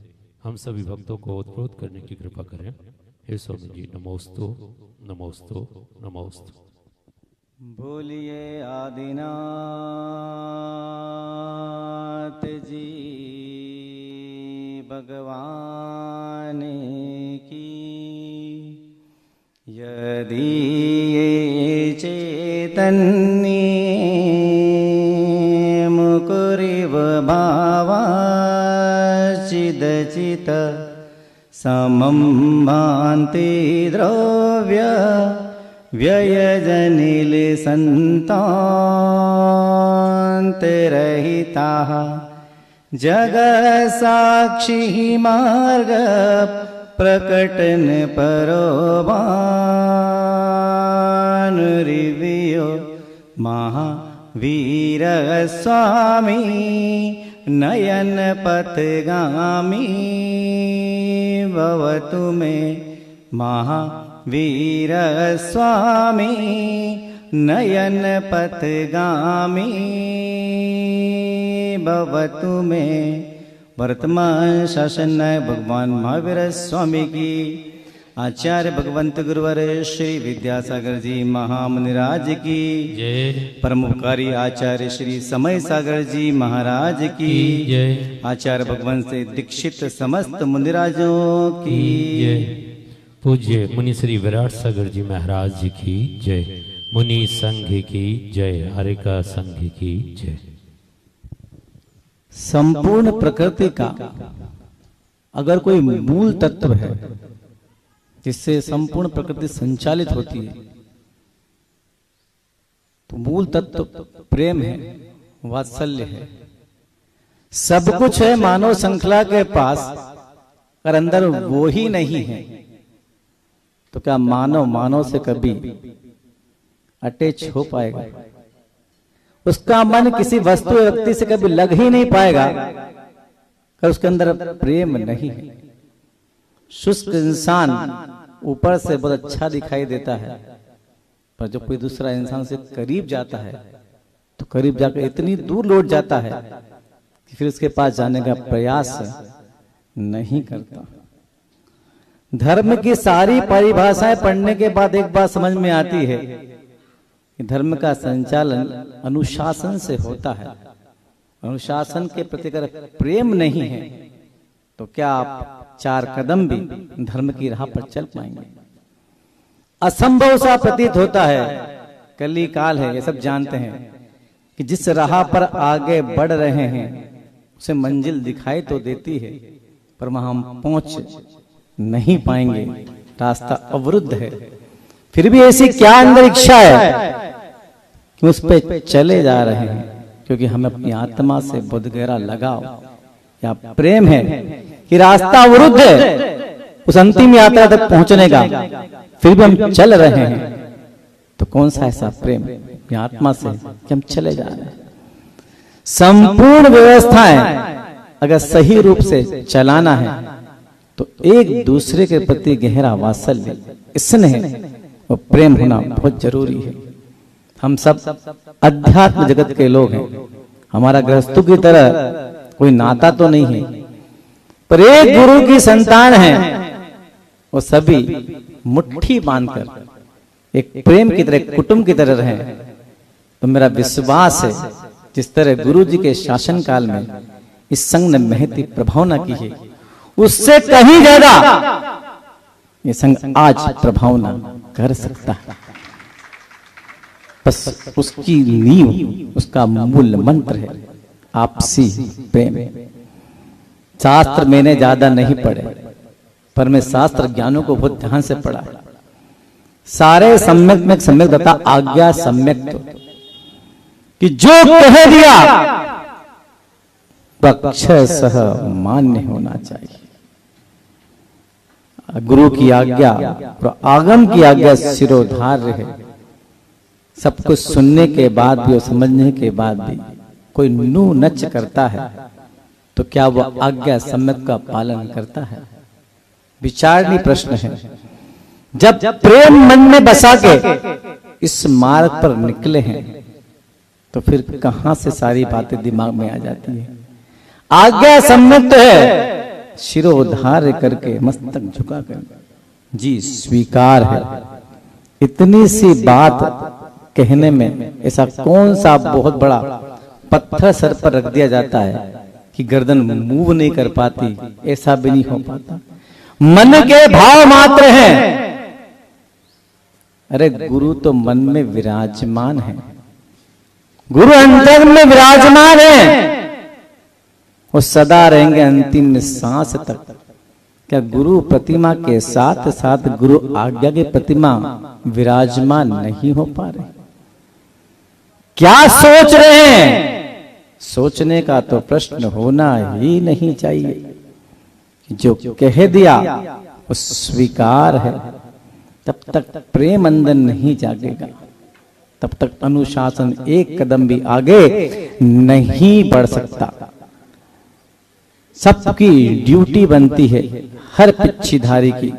हम सभी भक्तों को ओतप्रोत करने की कृपा करें। हे स्वामी जी, नमोस्तु नमोस्तु नमोस्तु। बोलिए आदिनाथ जी भगवान की। यदि ये चैतन्य मुकुरिव भावाचिदचित समं भान्ति द्रव्य व्ययजनिलसन्तान्तरहिताः जगत्साक्षी मार्ग प्रकटन परोभानुरिव्यो महावीर स्वामी नयन पथगामी भवतु मे महावीर स्वामी नयन पथगामी भवतु मे। वर्तमान शासन भगवान महावीर स्वामी की, आचार्य भगवंत गुरुवर श्री विद्यासागर जी महामुनिराज की जय। परमोपकारी आचार्य श्री समय सागर जी महाराज की जय। आचार्य भगवंत से दीक्षित समस्त मुनिराजों की जय। पूज्य मुनि श्री विराट सागर जी महाराज जी की जय। मुनि संघ की जय। हरे का संघ की जय। संपूर्ण प्रकृति का अगर कोई मूल तत्व है जिससे संपूर्ण प्रकृति संचालित होती है तो मूल तत्व प्रेम है, वात्सल्य है। सब कुछ है मानव श्रृंखला के पास, पर अंदर वो ही नहीं है तो क्या मानव से कभी अटैच हो पाएगा? उसका मन किसी वस्तु व्यक्ति से कभी लग ही नहीं पाएगा अगर उसके अंदर प्रेम नहीं है। शुष्क इंसान ऊपर से बहुत अच्छा दिखाई देता है, पर जब कोई दूसरा इंसान से करीब जाता है तो करीब जाकर इतनी दूर लौट जाता है कि फिर उसके पास जाने का प्रयास नहीं करता। धर्म की सारी परिभाषाएं पढ़ने के बाद एक बात समझ में आती है कि धर्म का संचालन अनुशासन से होता है। अनुशासन के प्रति अगर प्रेम नहीं है तो क्या आप 4 कदम भी धर्म की राह पर चल पाएंगे? असंभव सा प्रतीत होता है। कली काल है, ये सब जानते हैं कि जिस राह पर आगे बढ़ रहे हैं उसे मंजिल दिखाई तो देती है, पर वहां हम पहुंच नहीं पाएंगे, रास्ता अवरुद्ध है। फिर भी ऐसी क्या अंदर इच्छा है कि उस पे चले जा रहे हैं, क्योंकि हमें अपनी आत्मा से बहुत गहरा लगाव या प्रेम है कि रास्ता अवरुद्ध है उस अंतिम यात्रा तक पहुंचने का, फिर भी हम चल रहे हैं। तो कौन सा ऐसा प्रेम अपनी आत्मा से कि हम चले जा रहे हैं? संपूर्ण व्यवस्थाएं अगर सही रूप से चलाना है तो एक दूसरे के प्रति गहरा वात्सल्य, स्नेह और प्रेम होना बहुत जरूरी है। हम सब अध्यात्म जगत के लोग हैं, हमारा गृहस्थों की तरह कोई नाता तो नहीं है, पर एक गुरु की संतान है। वो सभी मुट्ठी बांधकर एक प्रेम की तरह, कुटुंब की तरह रहें। तो मेरा विश्वास है जिस तरह गुरु जी के शासन काल में इस संघ ने महती प्रभाव न की है, उससे कहीं ज्यादा ये संघ आज प्रभाव न कर सकता है। बस उसकी नींव, उसका मूल मंत्र है आपसी प्रेम। शास्त्र मैंने ज्यादा नहीं पढ़े, पर मैं शास्त्र ज्ञानों को बहुत ध्यान से पढ़ा। सारे सम्यक में सम्यक तथा आज्ञा सम्यक तो कि जो कह दिया अक्षरशः मान्य होना चाहिए। गुरु की आज्ञा और आगम की आज्ञा सिरोधार्य है। सब कुछ सुनने के बाद भी और समझने के बाद भी कोई नू नच करता है तो क्या वह आज्ञा सम्यक का पालन करता है? विचारणीय प्रश्न है। जब प्रेम मन में बसा के इस मार्ग पर निकले हैं तो फिर कहां से सारी बातें दिमाग में आ जाती है। आज्ञा सम्मत है, शिरोधार्य करके मस्तक झुका कर जी स्वीकार है। इतनी सी बात कहने में ऐसा कौन सा बहुत बड़ा पत्थर सर पर रख दिया जाता है कि गर्दन मूव नहीं कर पाती, ऐसा भी नहीं हो पाता। मन के भाव मात्र हैं। अरे गुरु तो मन में विराजमान है, गुरु अंतर में विराजमान है, वो सदा रहेंगे अंतिम सांस तक। क्या गुरु प्रतिमा के साथ साथ गुरु आज्ञा की प्रतिमा विराजमान नहीं हो पा रहे? क्या सोच रहे हैं? सोचने का तो प्रश्न होना ही नहीं चाहिए। जो कह दिया वो स्वीकार है। तब तक प्रेम अंदर नहीं जागेगा, तब तक अनुशासन एक कदम भी आगे नहीं बढ़ सकता। सबकी ड्यूटी बनती है हर पिच्छीधारी की,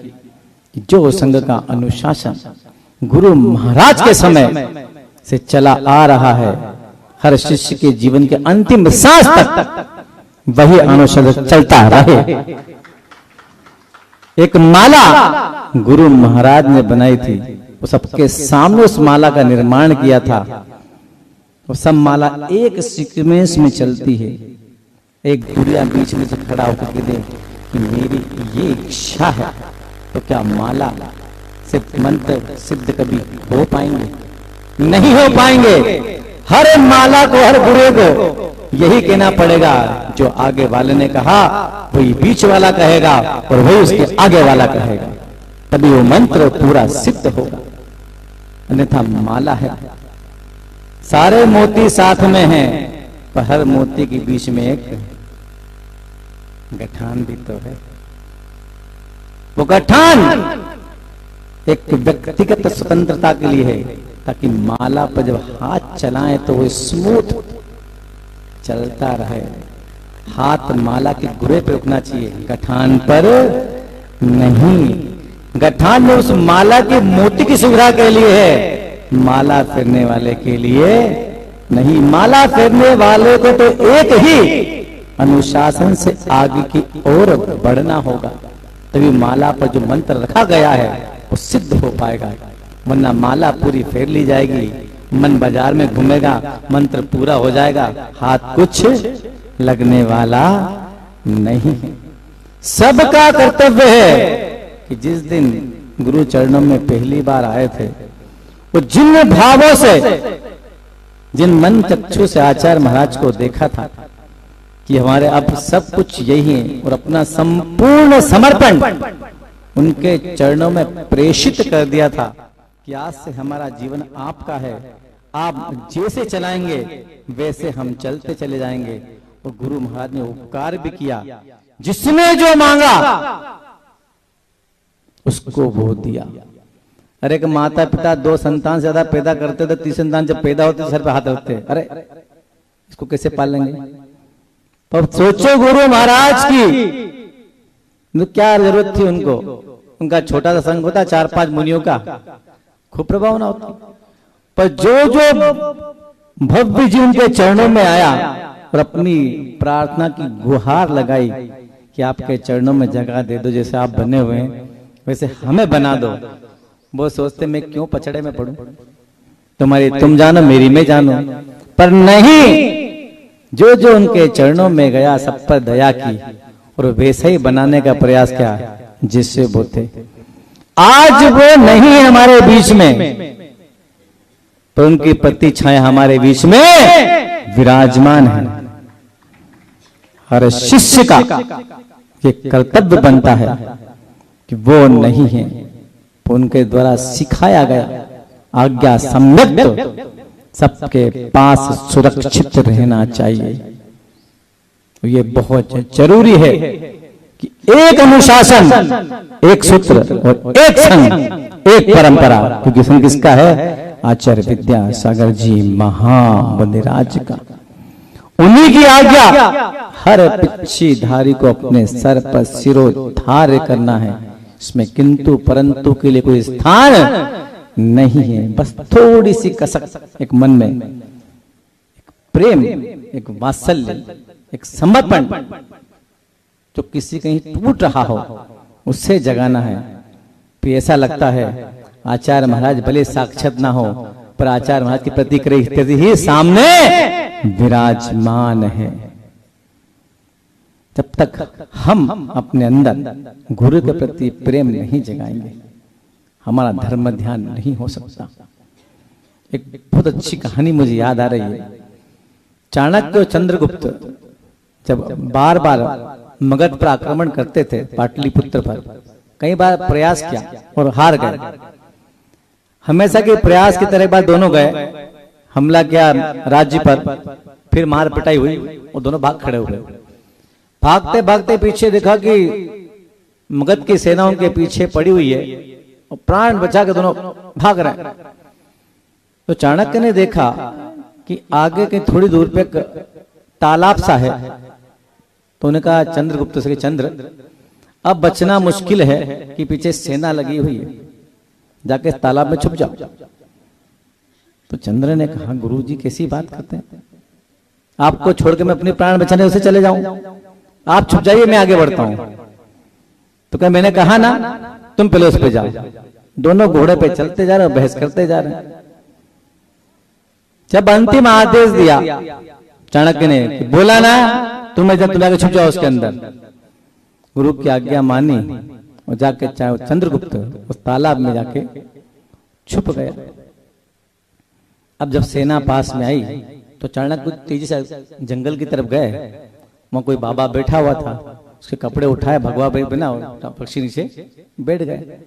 जो संघ का अनुशासन गुरु महाराज के समय से चला आ रहा है, हर शिष्य के जीवन के अंतिम सांस तक वही अनुशासन चलता रहे। एक माला गुरु महाराज ने बनाई थी, वो सबके सामने उस माला का निर्माण किया था। वो सब माला एक सीक्वेंस में चलती है। एक गुड़िया बीच में से खड़ा होकर के दे कि मेरी ये इच्छा है, तो क्या माला से मंत्र सिद्ध कभी हो पाएंगे? नहीं हो पाएंगे। हर माला को, हर गुरु को यही कहना पड़ेगा जो आगे वाले ने कहा, वही बीच वाला कहेगा और वही उसके आगे वाला कहेगा, तभी वो मंत्र पूरा सिद्ध होगा। अन्यथा माला है, सारे मोती साथ में हैं, पर हर मोती के बीच में एक गठान भी तो है। वो गठान एक व्यक्तिगत स्वतंत्रता के लिए है, ताकि माला पर जब हाथ चलाएं तो वो स्मूथ चलता रहे। हाथ माला के गुरे पे रुकना चाहिए, गठान पर नहीं। गठान में उस माला की मोती की सुविधा के लिए है, माला फेरने वाले के लिए नहीं। माला फेरने वाले को तो एक ही अनुशासन से आगे की ओर बढ़ना होगा, तभी माला पर जो मंत्र रखा गया है वो सिद्ध हो पाएगा। वरना माला पूरी फेर ली जाएगी, मन बाजार में घूमेगा, मंत्र पूरा हो जाएगा, हाथ कुछ लगने वाला नहीं है। सबका कर्तव्य है कि जिस दिन गुरु चरणों में पहली बार आए थे, वो जिन भावों से, जिन मन चक्षु से आचार्य महाराज को देखा था कि हमारे अब सब कुछ यही है, और अपना संपूर्ण समर्पण उनके चरणों में प्रेषित कर दिया था कि आज से हमारा जीवन आपका है, आप जैसे चलाएंगे वैसे हम चलते चले जाएंगे। और गुरु महाराज ने उपकार भी किया, जिसने जो मांगा उसको वो दिया। अरे एक माता पिता 2 संतान से ज्यादा पैदा करते तो 3 संतान जब पैदा होते सर पे हाथ रखते, अरे इसको कैसे पालेंगे? पर सोचो गुरु महाराज की तो क्या जरूरत थी उनको? उनका छोटा सा संघ होता 4-5 मुनियों का, खूब प्रभाव ना होता। पर जो भव्य जी उनके चरणों में आया और अपनी प्रार्थना की गुहार लगाई कि आपके चरणों में जगह दे दो, जैसे आप बने हुए हैं वैसे हमें बना दो। वो सोचते मैं क्यों पछड़े में पड़ूं, तुम्हारी तुम जानो मेरी मैं जानो। पर नहीं, जो जो उनके चरणों में गया सब पर दया की और वैसे ही बनाने का प्रयास किया जिससे वो थे। आज वो नहीं है हमारे बीच में, तो उनकी प्रति छाया हमारे बीच में विराजमान है। हर शिष्य का ये कर्तव्य बनता है कि वो नहीं है, उनके द्वारा सिखाया गया आज्ञा सम्यक सबके पास सुरक्षित रहना चाहिए। ये बहुत जरूरी है कि एक अनुशासन, एक सूत्र और एक संघ, एक परंपरा। क्योंकि संघ किसका है? आचार्य विद्यासागर जी महाबलिराज का। उन्हीं की आज्ञा हर पिच्छीधारी को अपने सर पर सिरोधार्य करना है। इसमें किंतु परंतु के लिए कोई स्थान नहीं है। बस थोड़ी सी कसक एक मन में, प्रेम, एक वात्सल्य, एक समर्पण जो किसी कहीं टूट रहा हो उससे जगाना है। फिर ऐसा लगता है आचार्य महाराज भले साक्षात ना हो, पर आचार्य महाराज की प्रतिक्रिया ही सामने विराजमान है। जब तक हम अपने अंदर गुरु के प्रति प्रेम नहीं जगाएंगे, हमारा धर्म ध्यान नहीं हो सकता। एक बहुत अच्छी कहानी मुझे याद आ रही है। चाणक्य और चंद्रगुप्त जब बार बार मगध पर आक्रमण करते थे, पाटलिपुत्र पर कई बार प्रयास किया और हार गए। हमेशा के प्रयास की तरह बार दोनों गए, हमला किया राज्य पर, फिर मार पिटाई हुई और दोनों भाग खड़े हुए। भागते भागते पीछे देखा कि मगध की सेना उनके पीछे पड़ी हुई है और प्राण बचा के दोनों भाग रहे हैं। तो चाणक्य ने देखा कि आगे के थोड़ी दूर पे तालाब सा है, तो उन्होंने कहा चंद्रगुप्त से, चंद्र अब बचना मुश्किल है कि पीछे सेना लगी हुई है, जाके तालाब में छुप जाओ। तो चंद्र ने कहा गुरुजी कैसी बात करते हैं, आपको छोड़ के मैं अपने प्राण बचाने उसे चले जाऊं, आप छुप जाइए मैं आगे बढ़ता हूं। तो क्या मैंने कहा ना तुम पहले उस पे जाओ। दोनों घोड़े पे चलते जा रहे, बहस करते जा रहे हैं। जब अंतिम आदेश दिया चाणक्य ने, बोला ना तुम्हें जब तुम्हें छुप जाओ उसके अंदर, गुरु की आज्ञा मानी और जाके चंद्रगुप्त उस तालाब में जाके छुप गया। अब जब सेना पास में आई तो चाणक्य तेजी से जंगल की तरफ गए। वहां कोई बाबा बैठा हुआ था, उसके कपड़े उठाए, भगवा बिना पक्षी नीचे बैठ गए।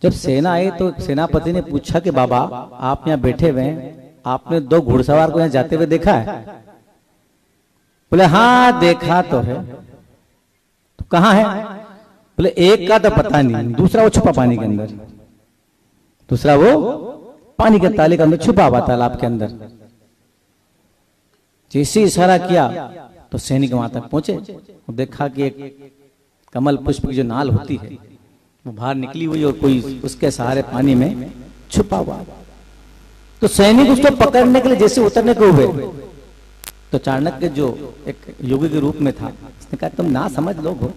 जब सेना आई तो सेनापति ने पूछा कि बाबा आप यहाँ बैठे हुए हैं, आपने दो घुड़सवार को यहाँ जाते हुए देखा है? बोले हाँ देखा तो है। तो कहाँ है? बोले एक का तो पता नहीं, दूसरा वो छुपा पानी के अंदर, दूसरा वो पानी के ताले के अंदर छुपा हुआ तालाब के अंदर। जैसे इशारा किया तो सैनिक वहां तक पहुंचे और देखा कि एक कमल पुष्प की जो नाल होती है वो बाहर निकली हुई और कोई उसके सहारे पानी में छुपा हुआ। तो सैनिक उसको पकड़ने के लिए जैसे उतरने को हुए तो चाणक्य जो एक योगी के रूप में था, उसने कहा तुम ना समझ लोग हो,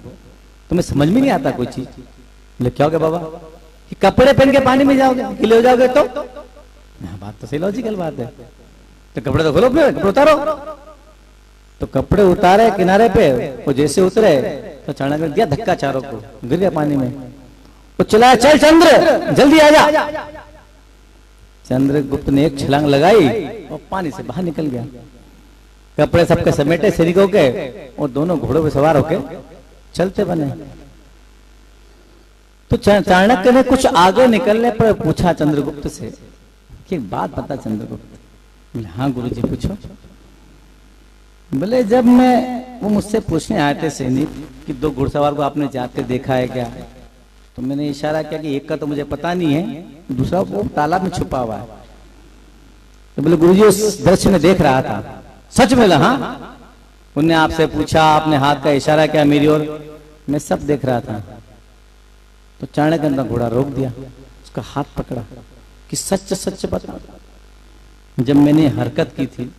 तुम्हें समझ में नहीं आता कोई चीज। बोले क्या हो गया बाबा? कि कपड़े पहन के पानी में जाओगे, गिले हो जाओगे तो? बात तो सही लॉजिकल बात है। तो कपड़े तो खोलो, कपड़े उतारो। तो कपड़े उतारे किनारे पे, वो जैसे उतरे तो चाणक्य दिया धक्का चारों को, गिर गया पानी में। वो चिल्लाया चल चंद्र जल्दी आ जा। चंद्रगुप्त ने एक छलांग लगाई और पानी से बाहर निकल गया। कपड़े सबके समेटे सैनिकों के और दोनों घोड़ों पे सवार होके चलते बने। तो चाणक्य ने कुछ आगे निकलने पर पूछा चंद्रगुप्त से कि एक बात बता चंद्रगुप्त। बोले हाँ गुरुजी पूछो। बोले जब वो मुझसे पूछने आए थे सैनिक कि दो घुड़सवार को आपने जाते देखा है क्या, तो मैंने इशारा किया कि एक का तो मुझे पता नहीं है, दूसरा वो तालाब में छुपा हुआ है। तो बोले गुरुजी उस दृश्य में देख रहा था। सच में? हाँ। उनने आपसे पूछा, आपने हाथ का इशारा किया मेरी ओर, मैं सब देख रहा था। तो चाणक्य ने घोड़ा रोक दिया, उसका हाथ पकड़ा कि सच सच बता, जब मैंने हरकत की थी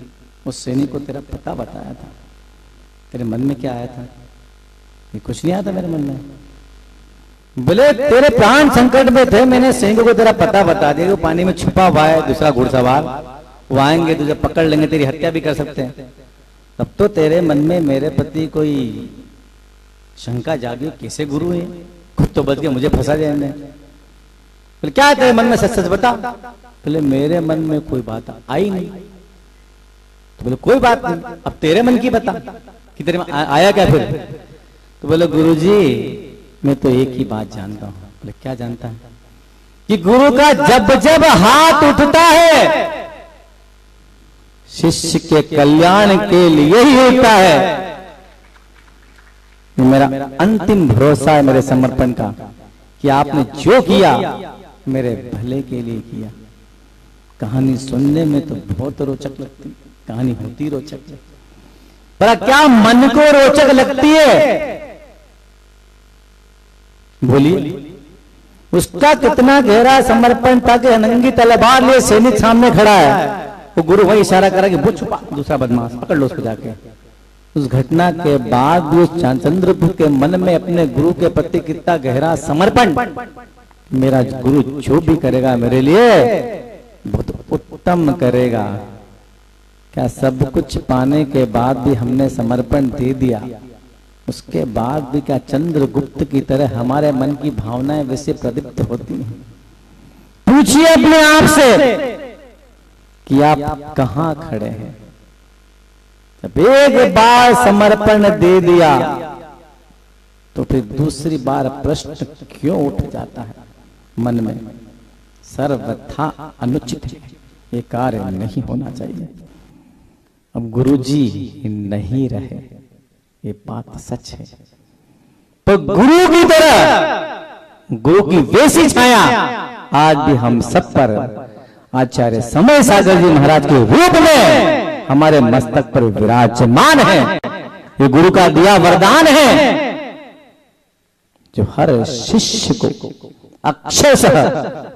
उस सैनिक को तेरा पता बताया था, तेरे मन में क्या आया था? ये कुछ नहीं आया था मेरे मन में। बोले तेरे प्राण संकट में थे, मैंने सैनिकों को तेरा पता बता दिया, वो पानी में छुपा हुआ है दूसरा घुड़सवार, वो आएंगे तुझे पकड़ लेंगे, तेरी हत्या भी कर सकते हैं। तब तो तेरे मन में मेरे प्रति कोई शंका जागी, कैसे गुरु है, खुद तो बच गया, मुझे फंसा जाएंगे। बोले क्या है तेरे मन में, सच सच बता। बोले मेरे मन में कोई बात आई नहीं। तो बोले कोई बात नहीं, अब तेरे मन की बता कि तेरे में आया क्या फिर? तो बोले गुरुजी मैं तो एक ही बात जानता हूं। बोले क्या जानता है? कि गुरु का जब जब हाथ उठता है शिष्य के कल्याण के लिए ही होता है। मेरा अंतिम भरोसा है मेरे समर्पण का कि आपने जो किया मेरे भले के लिए किया। कहानी सुनने में तो बहुत रोचक लगती, कहानी होती रोचक, पर क्या मन को रोचक लगती है? बोलिए उसका कितना गहरा समर्पण था कि अनंगी तलवार लिए सैनिक सामने खड़ा है वो गुरु वही इशारा करा कि वो छुपा, दूसरा बदमाश पकड़ लो उसको जाके। उस घटना के बाद भी उस चंद्रगुप्त के मन में अपने गुरु के प्रति कितना गहरा समर्पण, मेरा गुरु जो भी करेगा मेरे लिए बहुत उत्तम करेगा। क्या सब कुछ पाने के बाद भी हमने समर्पण दे दिया, उसके बाद भी क्या चंद्रगुप्त की तरह हमारे मन की भावनाएं वैसे प्रदीप्त होती हैं? पूछिए अपने आप से कि आप कहां खड़े हैं। जब एक बार समर्पण दे दिया तो फिर दूसरी बार प्रश्न क्यों उठ जाता है मन में? सर्वथा अनुचित है, ये कार्य नहीं होना चाहिए। अब गुरुजी नहीं रहे, ये बात सच है, तो गुरु की तरह, गुरु की वैसी छाया आज भी हम सब पर आचार्य समय सागर जी महाराज के रूप में हमारे मस्तक पर विराजमान है। ये गुरु का दिया वरदान है जो हर शिष्य को अक्षरशः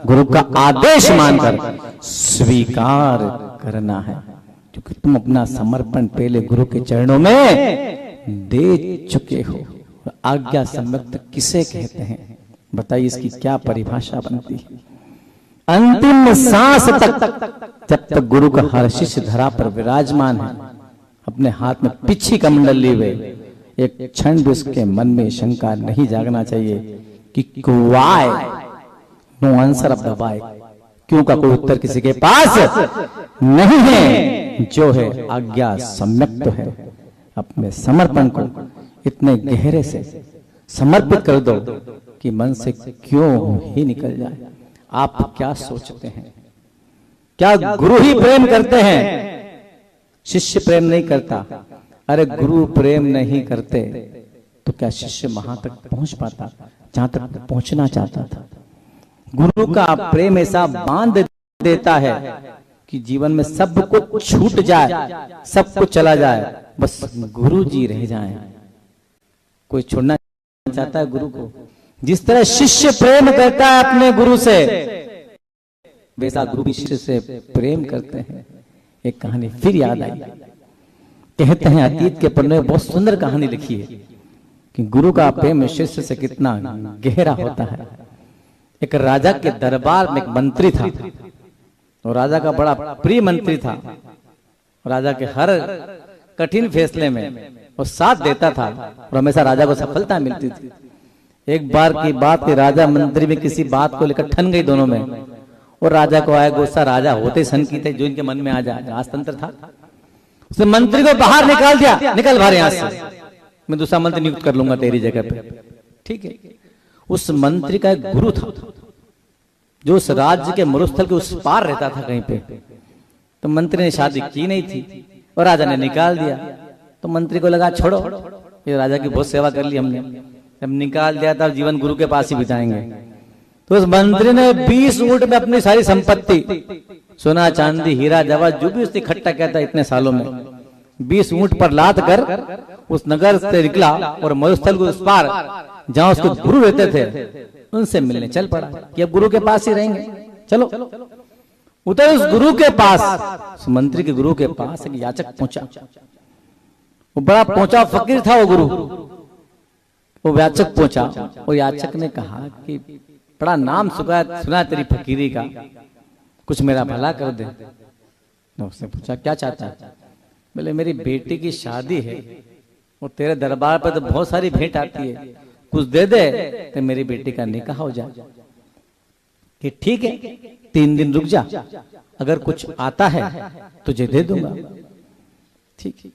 गुरु का आदेश मानकर स्वीकार करना है, क्योंकि तुम अपना समर्पण पहले गुरु के चरणों में दे चुके हो। आज्ञा सम्यक्त किसे कहते हैं बताइए, इसकी क्या परिभाषा बनती है? अंतिम सांस तक जब तक गुरु का हर शिष्य धरा पर विराजमान है, अपने हाथ में पिछी कमंडल लिए हुए, एक क्षण भी उसके मन में शंका नहीं जागना चाहिए कि why no answer of the why, क्यों का कोई उत्तर किसी के पास नहीं है। जो है आज्ञा सम्यक्त है। अपने समर्पण को इतने गहरे से समर्पित कर दो कि मन से क्यों ही निकल जाए। आप क्या सोचते हैं? क्या गुरु ही प्रेम करते हैं, शिष्य प्रेम नहीं करता? अरे गुरु प्रेम नहीं करते तो क्या शिष्य वहां तक पहुंच पाता जहां तक पहुंचना चाहता था? गुरु का प्रेम ऐसा बांध देता है कि जीवन में सब कुछ छूट जाए, सब कुछ चला जाए, बस गुरु जी रह जाएं। कोई छोड़ना चाहता है गुरु को? जिस तरह शिष्य प्रेम करता है अपने गुरु से, वैसा गुरु भी शिष्य से प्रेम करते हैं। एक कहानी फिर याद आई। कहते हैं अतीत के पन्ने में बहुत सुंदर कहानी लिखी है कि गुरु का प्रेम शिष्य से कितना गहरा होता है। एक राजा के दरबार में एक मंत्री था, और राजा का बड़ा प्रिय मंत्री था। राजा के हर कठिन फैसले में वो साथ देता था और हमेशा राजा को सफलता मिलती थी। एक बार की बात कि राजा मंत्री में किसी बात को लेकर ठन गई दोनों में, और राजा को आया गुस्सा। राजा होते सन की थे जो इनके मन में आ जाए, राजतंत्र था। उसने मंत्री को बाहर निकाल दिया, निकल बाहर यहां से, मैं दूसरा मंत्री नियुक्त कर लूंगा तेरी जगह पे। ठीक है। उस मंत्री का एक गुरु था जो उस राज्य के मरुस्थल के उस पार रहता था कहीं पे। तो मंत्री ने शादी की नहीं थी और राजा ने निकाल दिया। तो मंत्री को लगा छोड़ो, ये राजा की बहुत सेवा कर ली हमने, जब निकाल दिया तब जीवन गुरु के पास ही बिताएंगे। तो उस मंत्री ने 20 ऊंट में अपनी सारी संपत्ति, सोना चांदी हीरा जवाहर जो भी उसने इकट्ठा किया था इतने सालों में, 20 ऊंट पर लाद कर उस नगर से निकला और मरुस्थल को उस पार जहां उसके गुरु रहते थे उनसे मिलने चल पड़ा कि अब गुरु के पास ही रहेंगे, चलो। उतर उस गुरु के पास, उस मंत्री के गुरु के पास एक याचक पहुंचा। वो बड़ा पहुंचा फकीर था वो गुरु। वो याचक पहुंचा और याचक ने कहा कि बड़ा नाम सुना तेरी फकीरी का, कुछ मेरा भला कर दे। तो उसने पूछा क्या चाहता है? बोले मेरी बेटी की शादी है, वो तेरे दरबार पर तो बहुत सारी भेंट आती है, कुछ दे दे तो मेरी बेटी का निकाह हो जाए। कि ठीक है 3 दिन रुक जा, अगर कुछ आता है तुझे दे दूंगा। ठीक।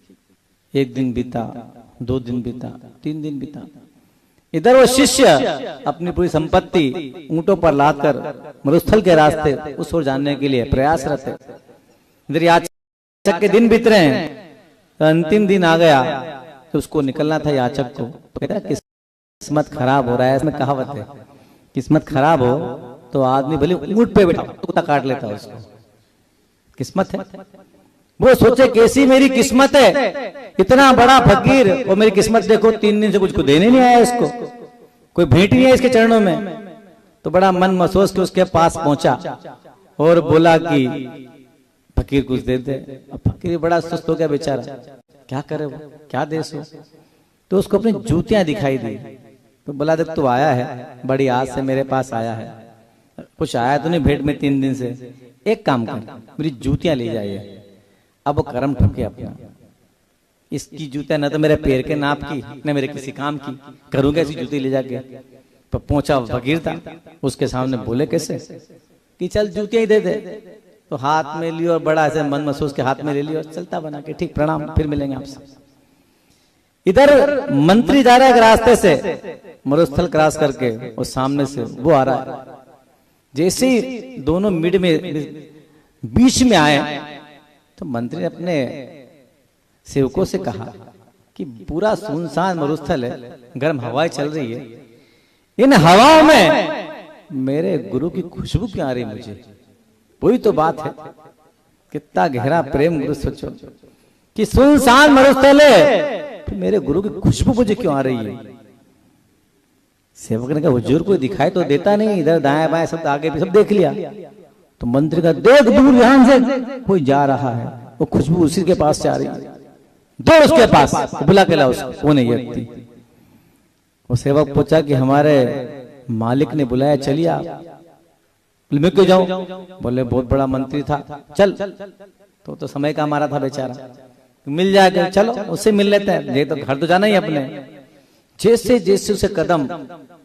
1 दिन बीता, 2 दिन बीता, 3 दिन बीता। इधर वो शिष्य अपनी पूरी संपत्ति ऊंटों पर लादकर मरुस्थल के रास्ते उस ओर जाने के लिए प्रयासरत है। इधर याचक के दिन बीत रहे हैं। तो अंतिम दिन आ गया तो उसको निकलना था याचक को। तो कहता है किस्मत खराब हो रहा है, इसमें कहावत है, किस्मत खराब हो तो आदमी भले ऊंट पे बैठा कुत्ता काट लेता है उसको। किस्मत है, वो सोचे कैसी मेरी किस्मत है, इतना बड़ा फकीर और मेरी किस्मत देखो 3 दिन से कुछ को देने नहीं आया, इसको कोई भेंट नहीं है इसके चरणों में। तो बड़ा मन महसूस के उसके पास पहुंचा और बोला कि फकीर कुछ दे दे। अब फकीर बड़ा सुस्त हो गया बेचारा, क्या करे वो, क्या देश हो। तो उसको अपनी जूतियां दिखाई दी, तो बोला देख तू आया है बड़ी आज से मेरे पास आया है, कुछ आया तो नहीं भेंट में 3 दिन से, एक काम कर मेरी जूतियां ले जाइए। अब वो कर्म ठुके अपना, इसकी जूतियां न तो मेरे पैर के नाप की न मेरे किसी काम की, करूंगा ऐसी जूती ले जाके। तो पहुंचा फकीर था, उसके सामने बोले कैसे कि चल जूतियां ही दे दे। तो हाथ में लियो और बड़ा ऐसे मन महसूस के हाथ में ले लियो, चलता बना के ठीक प्रणाम फिर मिलेंगे आपसे। इधर मंत्री जा रहा है एक रास्ते से, मरुस्थल क्रॉस करके, और सामने से वो आ रहा है। जैसे ही दोनों मिड में बीच में आए तो मंत्री ने अपने सेवकों से कहा कि पूरा सुनसान मरुस्थल है, गर्म हवाएं चल रही है, इन हवाओं में मेरे गुरु की खुशबू क्यों आ रही मुझे। वही तो बात है, कितना गहरा प्रेम गुरु, सोचो कि सुनसान मरुस्थल है तो मेरे गुरु की खुशबू मुझे क्यों आ रही है। सेवक ने कहा हुजूर कोई दिखाई तो देता नहीं, इधर दाएं बाएं सब आगे भी सब देख लिया। तो मंत्री का देख दूर ध्यान से कोई जा रहा है, वो खुशबू उसी के पास से आ रही है, दौड़ उसके पास, बुला के ला उसको, कौन है ये व्यक्ति। वो सेवक पूछा कि हमारे मालिक ने बुलाया, चलिए आप। मैं क्यों जाऊं, बोले बहुत बड़ा मंत्री था, चल। तो समय का हमारा था बेचारा, मिल जाएगा, चलो उससे मिल लेते हैं, ये तो घर तो जाना ही अपने। जैसे जैसे उसे कदम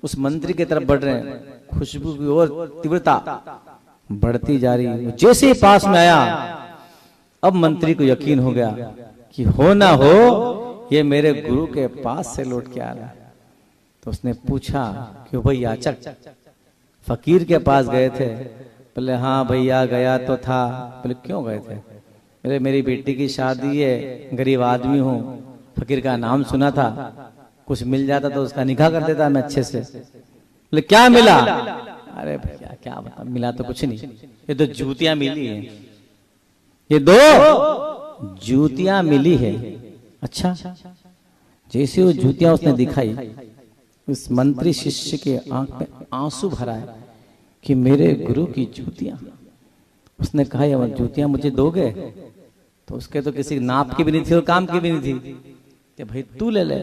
उस मंत्री की तरफ बढ़ रहे हैं, खुशबू की और तीव्रता बढ़ती जा रही है। जैसे ही पास में आया, अब मंत्री को यकीन हो गया कि हो ना हो ये मेरे गुरु के पास से लौट के आ रहा है। तो उसने पूछा कि भाई याचक फकीर के पास गए थे। बोले हाँ भैया गया तो था। बोले क्यों गए थे। बोले मेरी बेटी की शादी है, गरीब आदमी हूँ, फकीर का नाम सुना था, कुछ मिल जाता तो उसका निकाह कर देता मैं अच्छे से। बोले क्या मिला। अरे भैया क्या बता, मिला तो कुछ नहीं, ये तो जूतियां मिली है, ये 2 जूतियां मिली है। अच्छा, जैसे वो जूतियां उसने दिखाई, उस मंत्री शिष्य के आंख में आंसू भरा है कि मेरे गुरु की जूतियां। उसने कहा ये जूतियां मुझे दोगे। तो उसके तो किसी नाप की भी नहीं थी और काम की भी नहीं थी, कि भाई तू ले ले।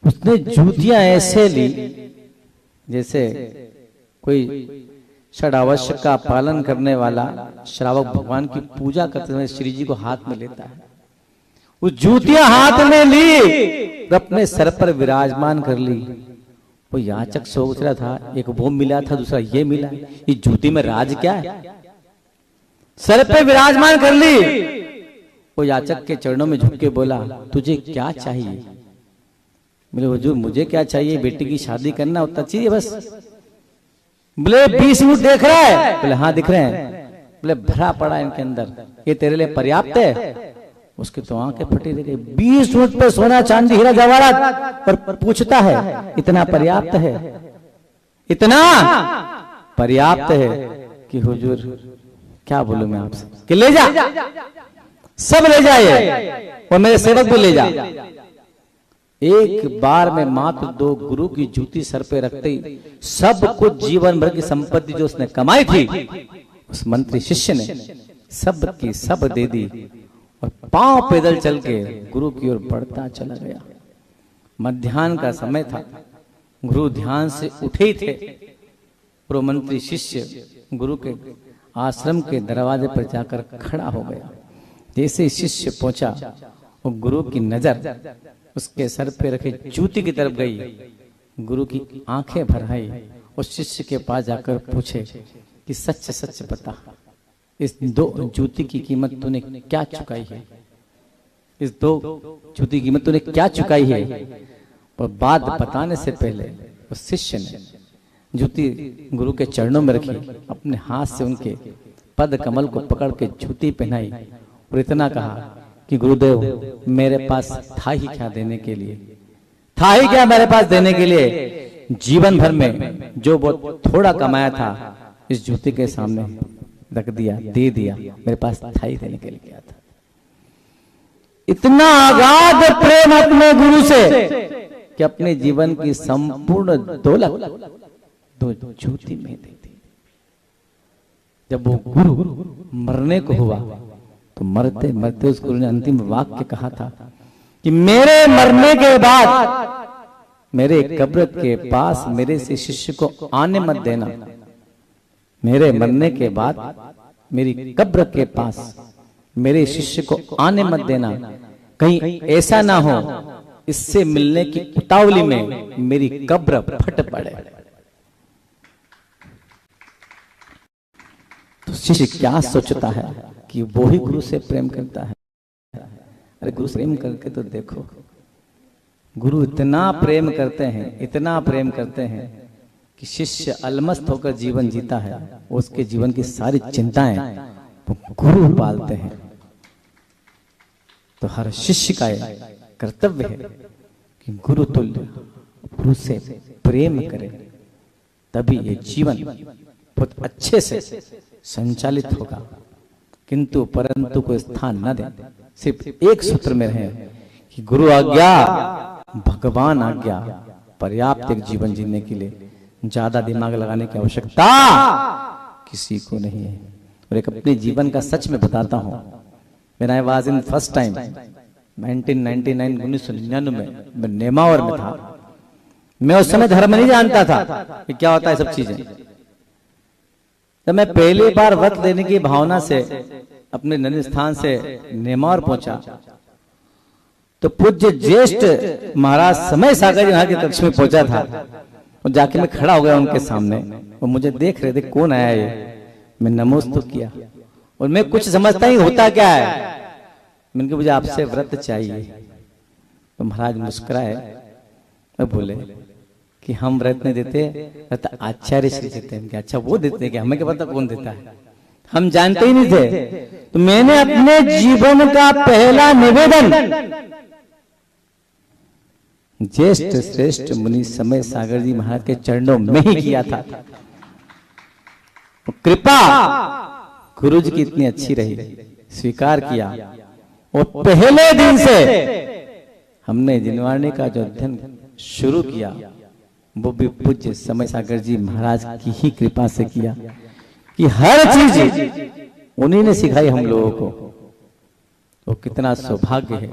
उसने जूतियां ऐसे ली जैसे कोई षडावश्य का पालन करने वाला श्रावक भगवान की पूजा करते समय श्री जी को हाथ में लेता है। वो जूतियां हाथ में ली और अपने सर पर विराजमान कर ली। वो याचक सोच रहा था, एक वो मिला था, दूसरा ये मिला, ये जूती में राज क्या है। सर पे विराजमान कर ली। वो याचक के चरणों में झुक के बोला तुझे क्या चाहिए। बोले हुजूर मुझे क्या चाहिए, बेटी की शादी करना उतना चाहिए बस। बोले 20 ऊंट देख रहा है। बोले हाँ दिख रहे हैं। बोले भरा पड़ा इनके अंदर, ये तेरे लिए पर्याप्त है। उसकी तो आंखें फटी रह गई। 20 ऊंट पे सोना चांदी हीरा जवाहरात, और पूछता है इतना पर्याप्त है, इतना पर्याप्त है कि हुजूर क्या बोलूं मैं आपसे, कि ले जा, सब ले जाए और मेरे सेवक को ले जा। एक बार में मात्र 2 गुरु की जूती सर पे रखते ही सब कुछ जीवन भर की संपत्ति जो उसने कमाई थी उस मंत्री शिष्य ने सब की सब दे दी और पांव पैदल चल के गुरु की ओर बढ़ता चला गया। मध्याह्न का समय था, गुरु ध्यान से उठे ही थे। पूर्व मंत्री शिष्य गुरु के आश्रम के दरवाजे पर जाकर खड़ा हो गया। जैसे शिष्य पहुंचा, वो गुरु की नजर उसके सर पे रखे जूती की तरफ गई। गुरु की आंखें भर आई और शिष्य के पास जाकर पूछे कि सच सच बता, इस 2 जूती की कीमत तूने क्या चुकाई है। इस 2 जूती की कीमत तूने क्या चुकाई है। और बात बताने से पहले उस शिष्य ने जूती गुरु के चरणों में रखी, अपने हाथ से उनके पद कमल को पकड़ के जूती पहनाई और इतना कहा कि गुरुदेव मेरे पास था ही क्या देने के लिए, था ही क्या मेरे पास देने के लिए। जीवन भर में जो बहुत थोड़ा कमाया था इस जूती के सामने रख दिया, दे दिया, मेरे पास था ही देने के लिए क्या था। इतना अगाध प्रेम अपने गुरु से कि अपने जीवन की संपूर्ण दौलत 2 जूती में दे दी। जब वो गुरु मरने को हुआ तो मरते मरते उस गुरु ने अंतिम वाक्य कहा था कि मेरे मरने के बाद मेरे कब्र के पास मेरे से शिष्य को आने मत देना। मेरे मरने के बाद मेरी कब्र के पास मेरे शिष्य को आने मत देना, कहीं ऐसा ना हो इससे मिलने की उतावली में मेरी कब्र फट पड़े। तो शिष्य क्या सोचता है कि वो ही गुरु से प्रेम करता है। अरे गुरु से प्रेम करके तो देखो, गुरु इतना प्रेम करते हैं, इतना प्रेम करते हैं कि शिष्य अलमस्त होकर जीवन जीता है, उसके जीवन की सारी चिंताएं वो गुरु पालते हैं। तो हर शिष्य का कर्तव्य है कि गुरु तुल्य गुरु से प्रेम करे, तभी ये जीवन बहुत अच्छे से संचालित होगा। किंतु परंतु को स्थान न दे, सिर्फ एक सूत्र में रहे कि गुरु आज्ञा भगवान आज्ञा पर्याप्त एक जीवन जीने के लिए ज्यादा दिमाग लगाने की आवश्यकता किसी को नहीं है। और एक अपने जीवन का सच में बताता हूं, when I was in first time 1999 में मैं नेमावर में था। मैं उस समय धर्म नहीं जानता था कि क्या होता है सब चीजें। जब मैं पहली बार व्रत लेने की भावना से अपने नन्हे स्थान से नेमावर पहुंचा तो पूज्य ज्येष्ठ महाराज समय सागर जी के कक्ष में पहुंचा था और जाके मैं खड़ा हो गया उनके सामने। वो मुझे देख रहे थे कौन आया ये। मैं नमोस्तु किया और मैं कुछ समझता ही होता क्या है। मैंने कहा मुझे आपसे व्रत चाहिए। तो महाराज मुस्कुराए और बोले कि हम व्रत नहीं देते, व्रत आचार्य श्री देते हैं। अच्छा वो देते हैं क्या? हमें क्या पता कौन देता है, हम जानते ही नहीं थे। तो मैंने अपने जीवन का पहला निवेदन ज्येष्ठ श्रेष्ठ मुनि समय सागर जी महाराज के चरणों में ही किया था। कृपा गुरु जी की इतनी अच्छी रही, स्वीकार किया और पहले दिन से हमने जिनवाणी का जो अध्ययन शुरू किया वो भी पूज्य समय सागर जी महाराज की ही कृपा से किया कि हर चीज उन्हीं ने सिखाई हम लोगों को। वो कितना सौभाग्य है।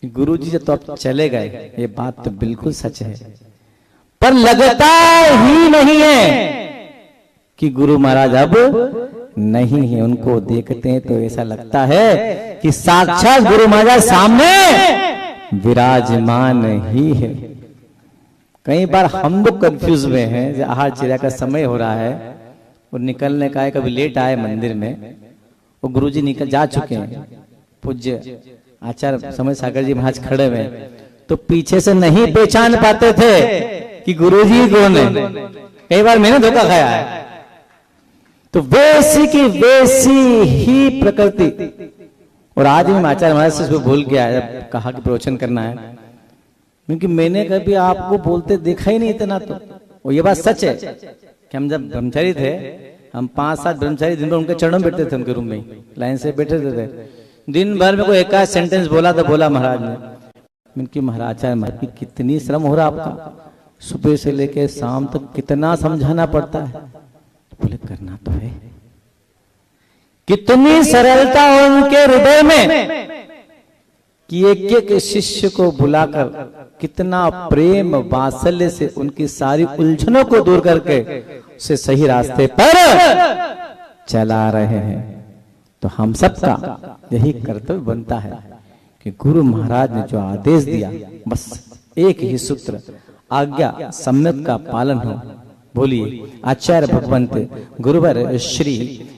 गुरु जी जब तो आप चले गए, ये बात तो बिल्कुल सच है, पर लगता ही नहीं है कि गुरु महाराज अब नहीं है। उनको देखते हैं तो ऐसा लगता है कि साक्षात गुरु महाराज सामने विराजमान ही है। कई बार हम लोग कंफ्यूज हुए हैं, आहार चिरा का समय हो रहा है और निकलने का है, कभी लेट आए मंदिर में वो गुरु जी निकल जा चुके हैं। पूज्य आचार्य समय सागर जी महाराज खड़े हुए तो पीछे से नहीं पहचान पाते थे कि गुरु जी कौन है। कई बार मैंने धोखा खाया है। तो वैसी की वैसी ही प्रकृति। और आज भी आचार्य महाराज से भूल गया जब कहा कि प्रवचन करना है, क्योंकि मैंने कभी आपको बोलते देखा ही नहीं इतना। तो और ये बात सच है कि हम जब ब्रह्मचारी थे, हम 5-7 ब्रह्मचारी दिन भर उनके चरणों में बैठते थे, उनके रूम में लाइन से बैठे थे। दिन भर में कोई एक सेंटेंस बोला तो बोला महाराज ने। उनकी महाराज की कितनी श्रम हो रहा आपका, सुबह से लेके शाम तक कितना समझाना पड़ता है। बोले करना तो है। कितनी सरलता उनके हृदय में कि एक एक शिष्य को बुलाकर कितना प्रेम वात्सल्य से उनकी सारी उलझनों को दूर करके उसे सही रास्ते पर चला रहे हैं। तो हम सबका यही कर्तव्य बनता है कि गुरु महाराज ने जो आदेश दिया, बस एक ही सूत्र, आज्ञा सम्यक का पालन हो। बोलिए आचार्य भगवंत गुरुवर श्री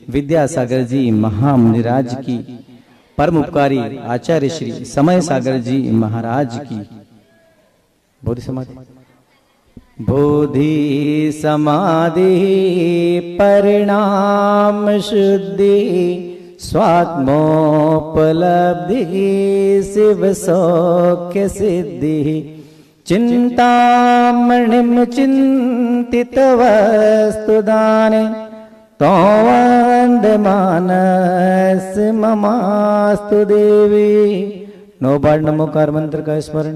विद्यासागर जी महामुनिराज की, परम उपकारी आचार्य श्री समय सागर जी महाराज की। बोधि समाधि बोधि समाधि परिणाम शुद्धि स्वात्मोपलब्धि शिव सौख्य सिद्धि चिंतामणिम चिंतित वस्तुदाने तो वंदमानस ममास्तु देवी। 9 बार नमोकार मंत्र का स्मरण।